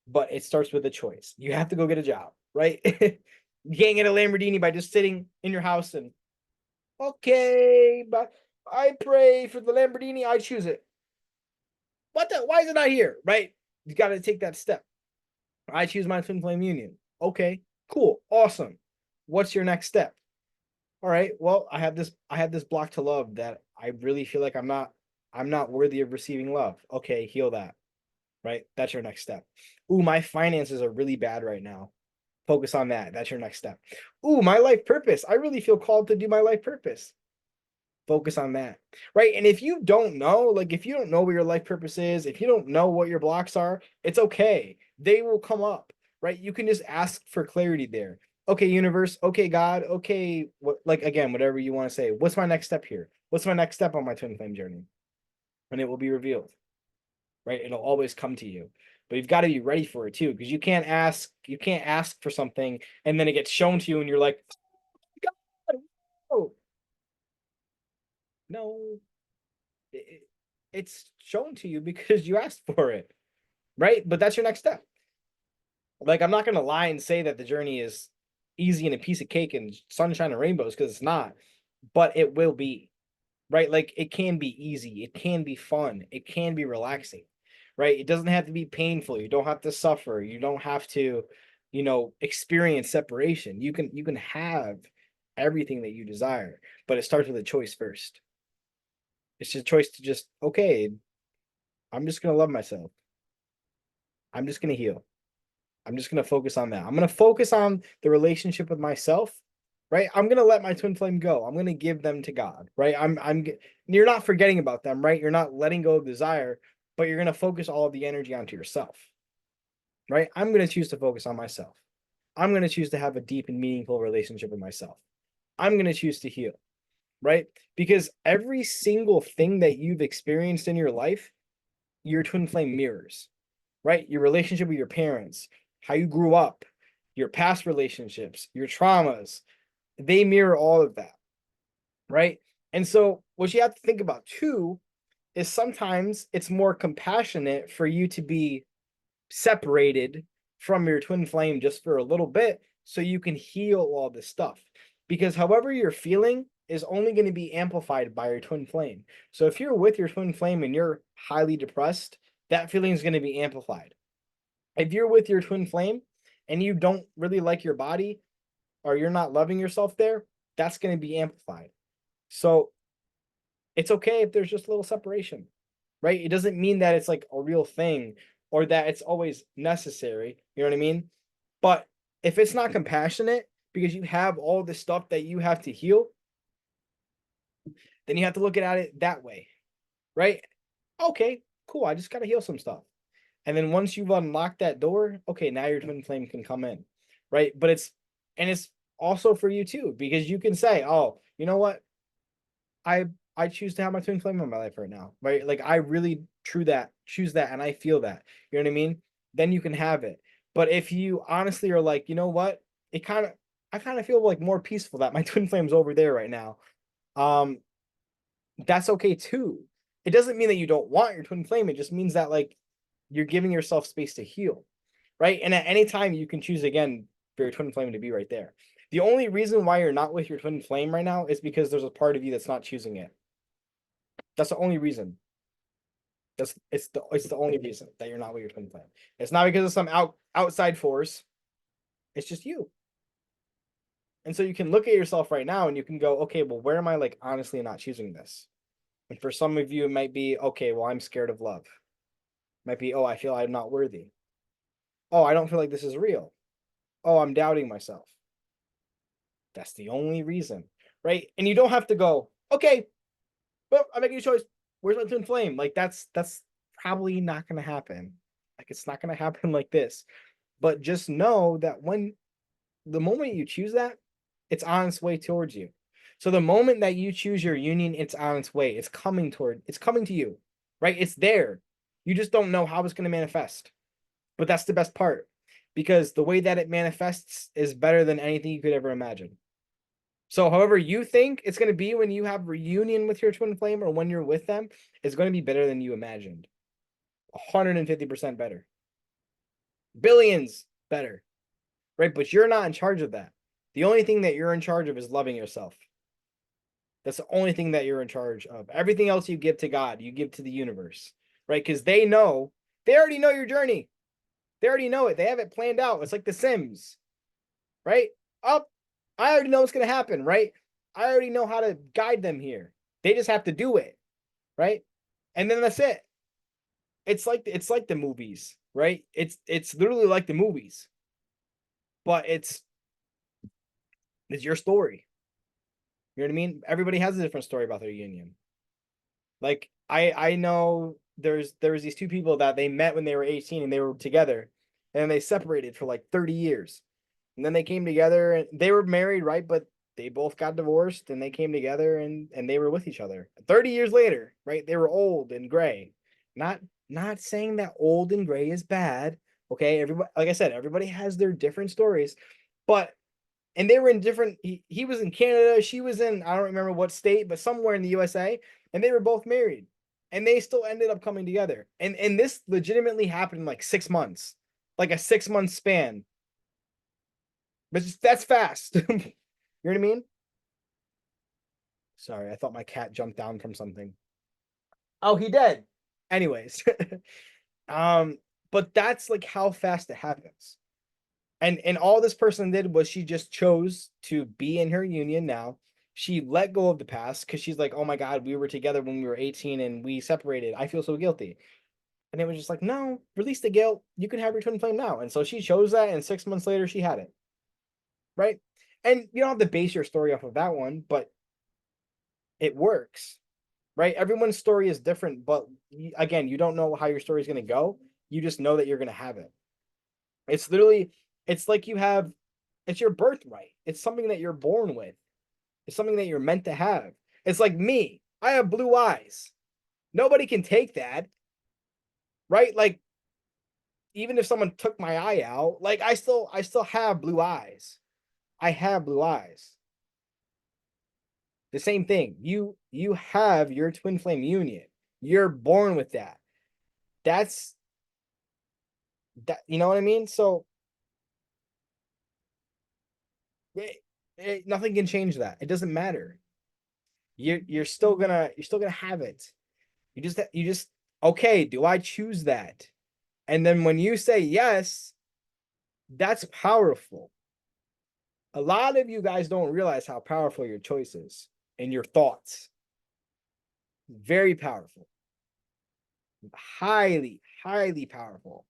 S1: But it starts with a choice. You have to go get a job, right? You can't get a Lamborghini by just sitting in your house and okay, but I pray for the Lamborghini, I choose it. What the why is it not here? Right? You gotta take that step. I choose my twin flame union. Okay, cool, awesome. What's your next step? All right, well, I have this block to love that I really feel like I'm not worthy of receiving love. Okay, heal that, right? That's your next step. Ooh, my finances are really bad right now. Focus on that. That's your next step. Ooh, my life purpose. I really feel called to do my life purpose. Focus on that, right? And if you don't know, like if you don't know what your life purpose is, if you don't know what your blocks are, it's okay. They will come up, right? You can just ask for clarity there. Okay, universe. Okay, God. Okay, what? Like again, whatever you want to say. What's my next step here? What's my next step on my twin flame journey? And it will be revealed, right? It'll always come to you, but you've got to be ready for it too, because you can't ask for something and then it gets shown to you, and you're like, God, oh no, it, it's shown to you because you asked for it, right? But that's your next step. Like, I'm not going to lie and say that the journey is easy and a piece of cake and sunshine and rainbows because it's not, but it will be, right? Like, it can be easy, it can be fun, it can be relaxing, right? It doesn't have to be painful. You don't have to suffer. You don't have to, experience separation. You can have everything that you desire, but it starts with a choice first. It's just a choice to just, okay, I'm just going to love myself. I'm just going to heal. I'm just going to focus on that. I'm going to focus on the relationship with myself, right? I'm going to let my twin flame go. I'm going to give them to God, right? You're not forgetting about them, right? You're not letting go of desire, but you're going to focus all of the energy onto yourself, right? I'm going to choose to focus on myself. I'm going to choose to have a deep and meaningful relationship with myself. I'm going to choose to heal, right? Because every single thing that you've experienced in your life, your twin flame mirrors, right? Your relationship with your parents, how you grew up, your past relationships, your traumas, they mirror all of that, right? And so, what you have to think about too is sometimes it's more compassionate for you to be separated from your twin flame just for a little bit so you can heal all this stuff. Because however you're feeling is only going to be amplified by your twin flame. So if you're with your twin flame and you're highly depressed, that feeling is going to be amplified. If you're with your twin flame and you don't really like your body or you're not loving yourself there, that's going to be amplified. So it's okay if there's just a little separation, right? It doesn't mean that it's like a real thing or that it's always necessary. You know what I mean? But if it's not compassionate because you have all this stuff that you have to heal, then you have to look at it that way, right? Okay, cool. I just got to heal some stuff. And then once you've unlocked that door, okay, now your twin flame can come in, right? But it's also for you too, because you can say, oh, you know what? I I choose to have my twin flame in my life right now, right? Like I really choose that, and I feel that. You know what I mean? Then you can have it. But if you honestly are like, you know what? It kind of I kind of feel like more peaceful that my twin flame's over there right now. Um, that's okay too. It doesn't mean that you don't want your twin flame. It just means that like you're giving yourself space to heal, right? And at any time you can choose again for your twin flame to be right there. The only reason why you're not with your twin flame right now is because there's a part of you that's not choosing it. That's the only reason. It's the only reason that you're not with your twin flame. It's not because of some outside force. It's just you. And so you can look at yourself right now and you can go, okay, well, where am I like honestly not choosing this? And for some of you, it might be, okay, well, I'm scared of love. It might be, oh, I feel I'm not worthy. Oh, I don't feel like this is real. Oh, I'm doubting myself. That's the only reason, right? And you don't have to go, okay, well, I'm making a choice. Where's my twin flame? Like that's probably not gonna happen. Like it's not gonna happen like this. But just know that when the moment you choose that, it's on its way towards you. So the moment that you choose your union, it's on its way. It's coming to you, right? It's there. You just don't know how it's going to manifest. But that's the best part because the way that it manifests is better than anything you could ever imagine. So however you think it's going to be when you have reunion with your twin flame or when you're with them, it's going to be better than you imagined. 150% better. Billions better, right? But you're not in charge of that. The only thing that you're in charge of is loving yourself. That's the only thing that you're in charge of. Everything else you give to God, you give to the universe, right? Because they already know your journey. They already know it. They have it planned out. It's like The Sims, right? Oh, I already know what's going to happen, right? I already know how to guide them here. They just have to do it, right? And then that's it. It's like the movies, right? It's literally like the movies, but it's your story. You know what I mean? Everybody has a different story about their union. Like I know there was these two people that they met when they were 18 and they were together and they separated for like 30 years. And then they came together and they were married, right? But they both got divorced and they came together and they were with each other. 30 years later, right? They were old and gray. Not not saying that old and gray is bad. Okay. Everybody, like I said, everybody has their different stories, but and they were in different he was in Canada, she was in I don't remember what state, but somewhere in the USA, and they were both married. And they still ended up coming together. And this legitimately happened in like 6 months. Like a 6 month span. But that's fast. You know what I mean? Sorry, I thought my cat jumped down from something. Oh, he did. Anyways, um, but that's like how fast it happens. And all this person did was she just chose to be in her union now. She let go of the past because she's like, oh my God, we were together when we were 18 and we separated. I feel so guilty. And it was just like, no, release the guilt. You can have your twin flame now. And so she chose that, and 6 months later, she had it. Right. And you don't have to base your story off of that one, but it works. Right. Everyone's story is different, but again, you don't know how your story is going to go. You just know that you're going to have it. It's literally, it's like you have, it's your birthright. It's something that you're born with. It's something that you're meant to have. It's like me. I have blue eyes. Nobody can take that, right? Like even if someone took my eye out, like I still have blue eyes. I have blue eyes. The same thing. You have your twin flame union. You're born with that. That's that you know what I mean? So nothing can change that. It doesn't matter. You're still gonna have it. You just okay, do I choose that? And then when you say yes, that's powerful. A lot of you guys don't realize how powerful your choice is and your thoughts. Very powerful. highly, highly powerful.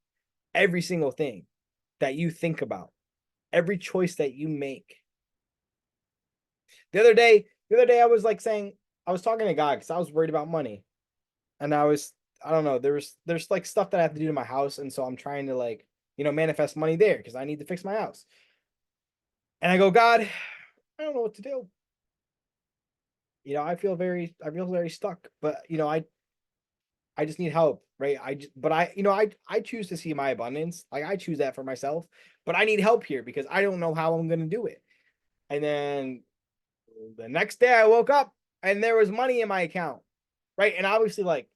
S1: Every single thing that you think about, every choice that you make. The other day, I was like saying, I was talking to a guy because I was worried about money, and I don't know, there's like stuff that I have to do to my house, and so I'm trying to like, manifest money there because I need to fix my house. And I go, God, I don't know what to do. I feel very stuck, but I just need help, right? But I choose to see my abundance. Like I choose that for myself, but I need help here because I don't know how I'm going to do it. And then the next day I woke up and there was money in my account, right? And obviously, like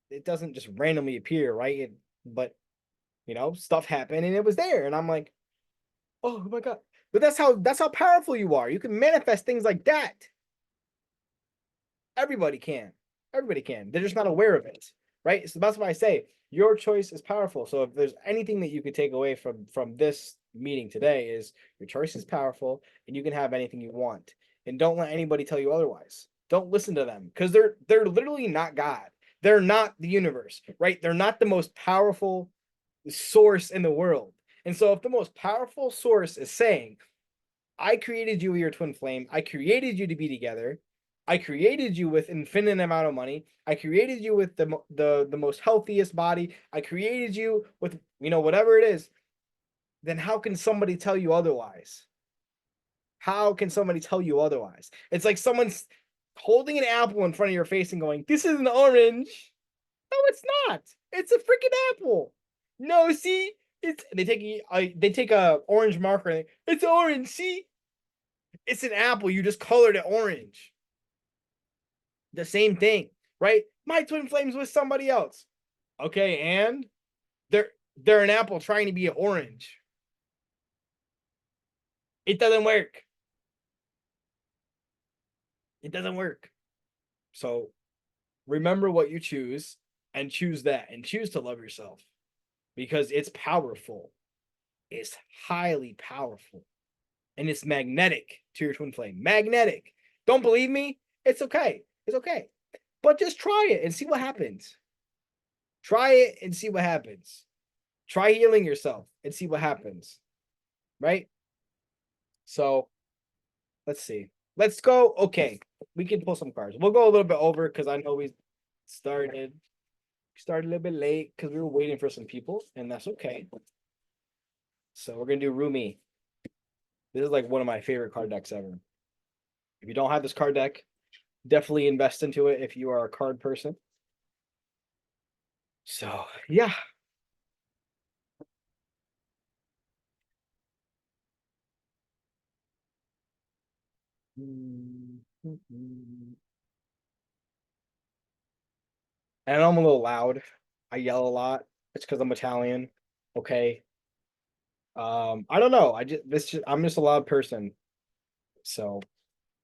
S1: it doesn't just randomly appear, right? But stuff happened and it was there, and I'm like, oh my god! But that's how powerful you are. You can manifest things like that. Everybody can. Everybody can. They're just not aware of it, right? So that's why I say your choice is powerful. So if there's anything that you could take away from this meeting today is your choice is powerful and you can have anything you want. And don't let anybody tell you otherwise. Don't listen to them because they're literally not God. They're not the universe, right? They're not the most powerful source in the world. And so if the most powerful source is saying I created you with your twin flame. I created you to be together. I created you with infinite amount of money. I created you with the most healthiest body. I created you with whatever it is. Then how can somebody tell you otherwise? How can somebody tell you otherwise? It's like someone's holding an apple in front of your face and going, "This is an orange." No, it's not. It's a freaking apple. No, see, they take a orange marker and it's orange. See, it's an apple. You just colored it orange. The same thing, right? My twin flames with somebody else. Okay, and they're an apple trying to be an orange. It doesn't work. It doesn't work. So remember what you choose and choose that and choose to love yourself because it's powerful. It's highly powerful and it's magnetic to your twin flame. Magnetic. Don't believe me? It's okay. It's okay. But just try it and see what happens. Try it and see what happens. Try healing yourself and see what happens. Right? So let's see. Let's go. Okay. We can pull some cards. We'll go a little bit over because I know we started a little bit late because we were waiting for some people, and that's okay. So we're gonna do Rumi. This is like one of my favorite card decks ever. If you don't have this card deck, definitely invest into it if you are a card person. So yeah. And I'm a little loud. I yell a lot. It's because I'm Italian. Okay. I don't know. I'm just a loud person. So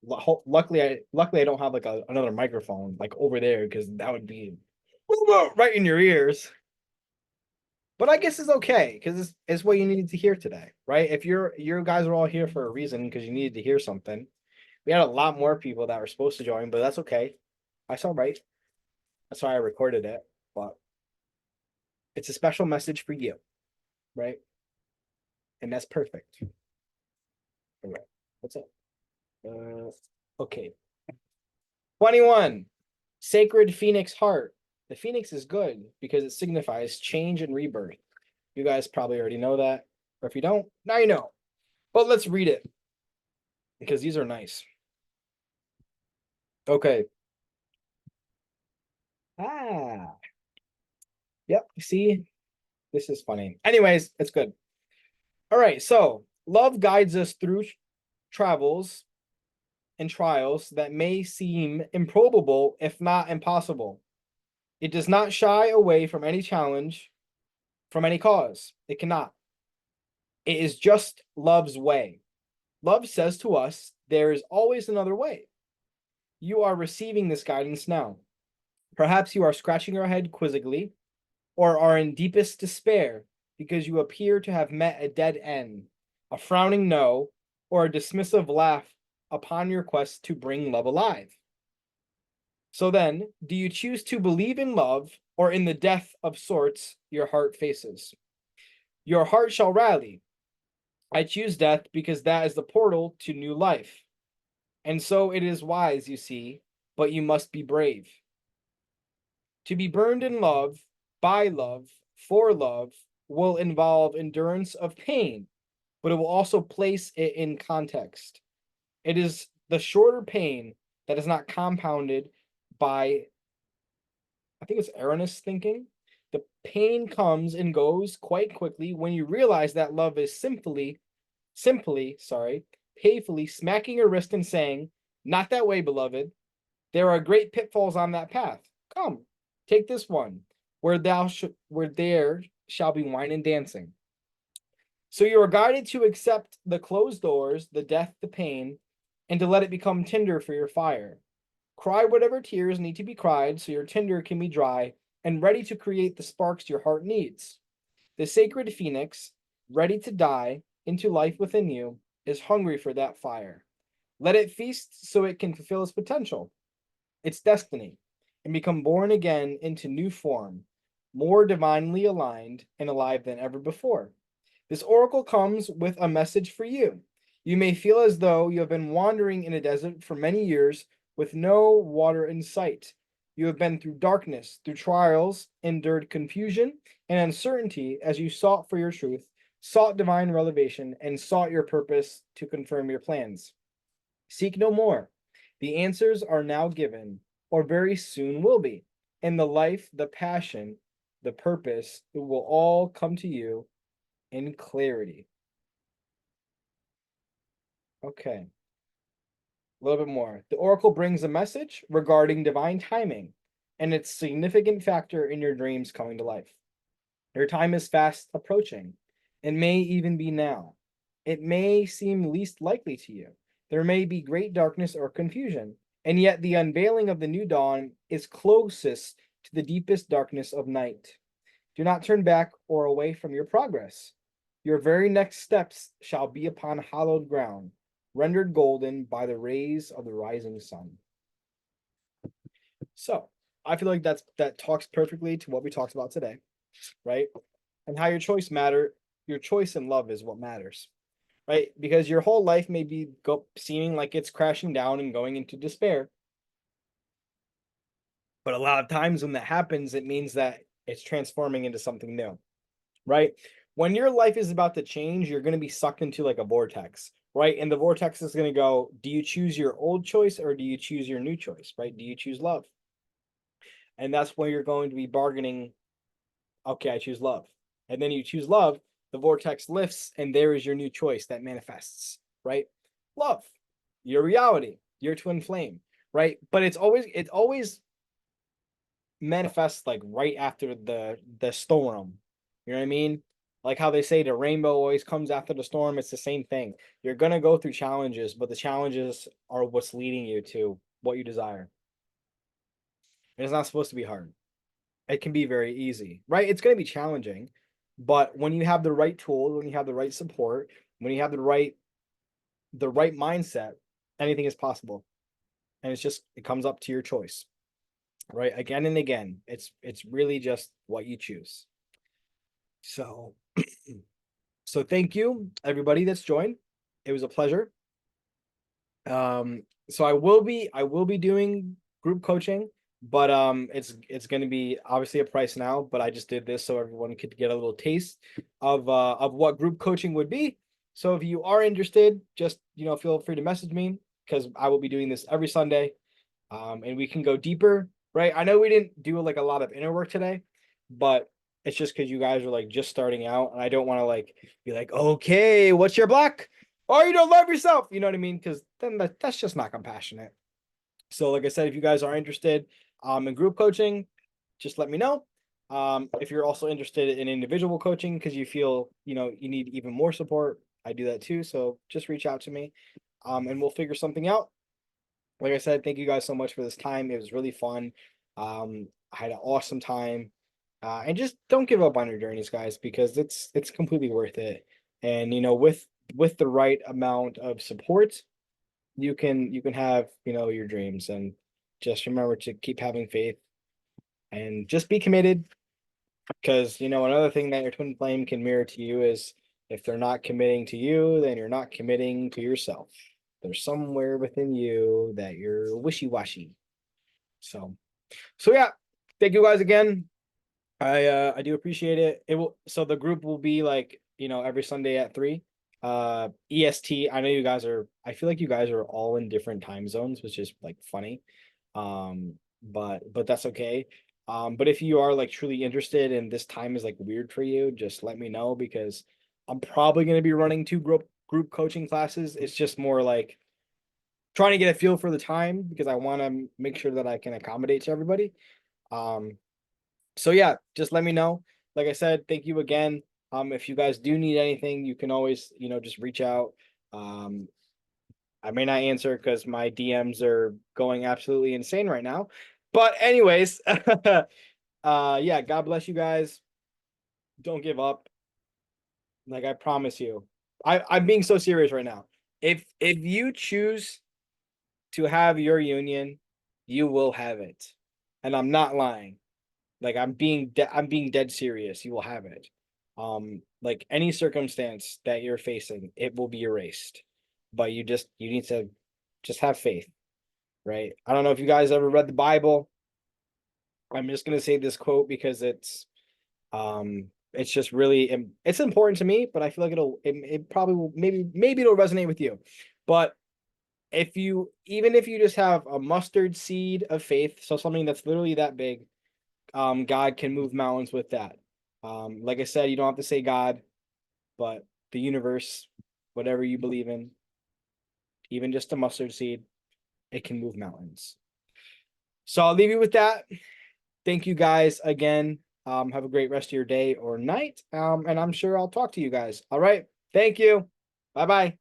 S1: luckily I don't have like another microphone like over there because that would be right in your ears. But I guess it's okay because it's what you needed to hear today, right? If you guys are all here for a reason because you needed to hear something. We had a lot more people that were supposed to join, but that's okay. That's all right. That's why I recorded it. But it's a special message for you, right? And that's perfect. All right. What's up? Okay. 21. Sacred Phoenix Heart. The phoenix is good because it signifies change and rebirth. You guys probably already know that. Or if you don't, now you know. But let's read it because these are nice. Okay. Ah. Yep. See, this is funny. Anyways, it's good. All right. So, love guides us through travels and trials that may seem improbable, if not impossible. It does not shy away from any challenge, from any cause. It cannot. It is just love's way. Love says to us, there is always another way. You are receiving this guidance now. Perhaps you are scratching your head quizzically, or are in deepest despair because you appear to have met a dead end, a frowning no, or a dismissive laugh upon your quest to bring love alive.
S3: So then, do you choose to believe in love or in the death of sorts your heart faces? Your heart shall rally. I choose death because that is the portal to new life. And so it is wise, you see, but you must be brave. To be burned in love, by love, for love, will involve endurance of pain, but it will also place it in context. It is the shorter pain that is not compounded by, I think it's erroneous thinking. The pain comes and goes quite quickly when you realize that love is simply, playfully smacking your wrist and saying, "Not that way, beloved. There are great pitfalls on that path. Come, take this one, where there shall be wine and dancing." So you are guided to accept the closed doors, the death, the pain, and to let it become tinder for your fire. Cry whatever tears need to be cried so your tinder can be dry and ready to create the sparks your heart needs. The sacred phoenix, ready to die into life within you, is hungry for that fire. Let it feast so it can fulfill its potential, its destiny, and become born again into new form, more divinely aligned and alive than ever before. This oracle comes with a message for you. You may feel as though you have been wandering in a desert for many years with no water in sight. You have been through darkness, through trials, endured confusion and uncertainty as you sought for your truth, sought divine revelation, and sought your purpose to confirm your plans. Seek no more. The answers are now given, or very soon will be. And the life, the passion, the purpose, it will all come to you in clarity. Okay, a little bit more. The oracle brings a message regarding divine timing and its significant factor in your dreams coming to life. Your time is fast approaching. It may even be now. It may seem least likely to you. There may be great darkness or confusion, and yet the unveiling of the new dawn is closest to the deepest darkness of night. Do not turn back or away from your progress. Your very next steps shall be upon hallowed ground, rendered golden by the rays of the rising sun. So, I feel like that talks perfectly to what we talked about today, right? And how your choice in love is what matters, right? Because your whole life may be seeming like it's crashing down and going into despair. But a lot of times when that happens, it means that it's transforming into something new, right? When your life is about to change, you're going to be sucked into like a vortex, right? And the vortex is going to go, do you choose your old choice or do you choose your new choice, right? Do you choose love? And that's where you're going to be bargaining. Okay, I choose love. And then you choose love, the vortex lifts, and there is your new choice that manifests, right? Love, your reality, your twin flame, right? But it always manifests like right after the storm. You know what I mean? Like how they say the rainbow always comes after the storm. It's the same thing. You're gonna go through challenges, but the challenges are what's leading you to what you desire. And it's not supposed to be hard. It can be very easy, right? It's going to be challenging, but when you have the right tools, when you have the right support, when you have the right mindset, anything is possible. And it comes up to your choice, right? Again and again. It's really just what you choose. So so thank you everybody that's joined. It was a pleasure. So I will be doing group coaching, but it's going to be obviously a price now, but I just did this so everyone could get a little taste of what group coaching would be. So if you are interested, just feel free to message me because I will be doing this every Sunday. And we can go deeper, right? I know we didn't do like a lot of inner work today, but it's just because you guys are like just starting out, and I don't want to like be like, okay, what's your block? Oh, you don't love yourself. You know what I mean? Because then that's just not compassionate. So, like I said, if you guys are interested in group coaching, just let me know. If you're also interested in individual coaching because you feel you need even more support, I do that too. So just reach out to me, and we'll figure something out. Like I said, thank you guys so much for this time. It was really fun. I had an awesome time. And just don't give up on your journeys, guys, because it's completely worth it. And with the right amount of support, you can have your dreams. And
S1: just remember to keep having faith and just be committed. Because, another thing that your twin flame can mirror to you is if they're not committing to you, then you're not committing to yourself. There's somewhere within you that you're wishy-washy. So yeah, thank you guys again. I do appreciate it. So the group will be like, every Sunday at 3 EST. I feel like you guys are all in different time zones, which is like funny. But that's okay. But if you are like truly interested and this time is like weird for you, just let me know, because I'm probably going to be running 2 group coaching classes. It's just more like trying to get a feel for the time, because I want to make sure that I can accommodate to everybody. So yeah, just let me know. Like I said, thank you again. If you guys do need anything, you can always, just reach out. I may not answer because my DMs are going absolutely insane right now. But anyways, yeah, God bless you guys. Don't give up. Like, I promise you. I'm being so serious right now. If you choose to have your union, you will have it. And I'm not lying. Like, I'm being dead serious. You will have it. Like any circumstance that you're facing, it will be erased. But you need to just have faith, right? I don't know if you guys ever read the Bible. I'm just gonna say this quote because it's just really it's important to me, but I feel like it probably will, maybe it'll resonate with you. But even if you just have a mustard seed of faith, so something that's literally that big, God can move mountains with that. Like I said, you don't have to say God, but the universe, whatever you believe in, even just a mustard seed, it can move mountains. So I'll leave you with that. Thank you guys again. Have a great rest of your day or night. And I'm sure I'll talk to you guys. All right. Thank you. Bye-bye.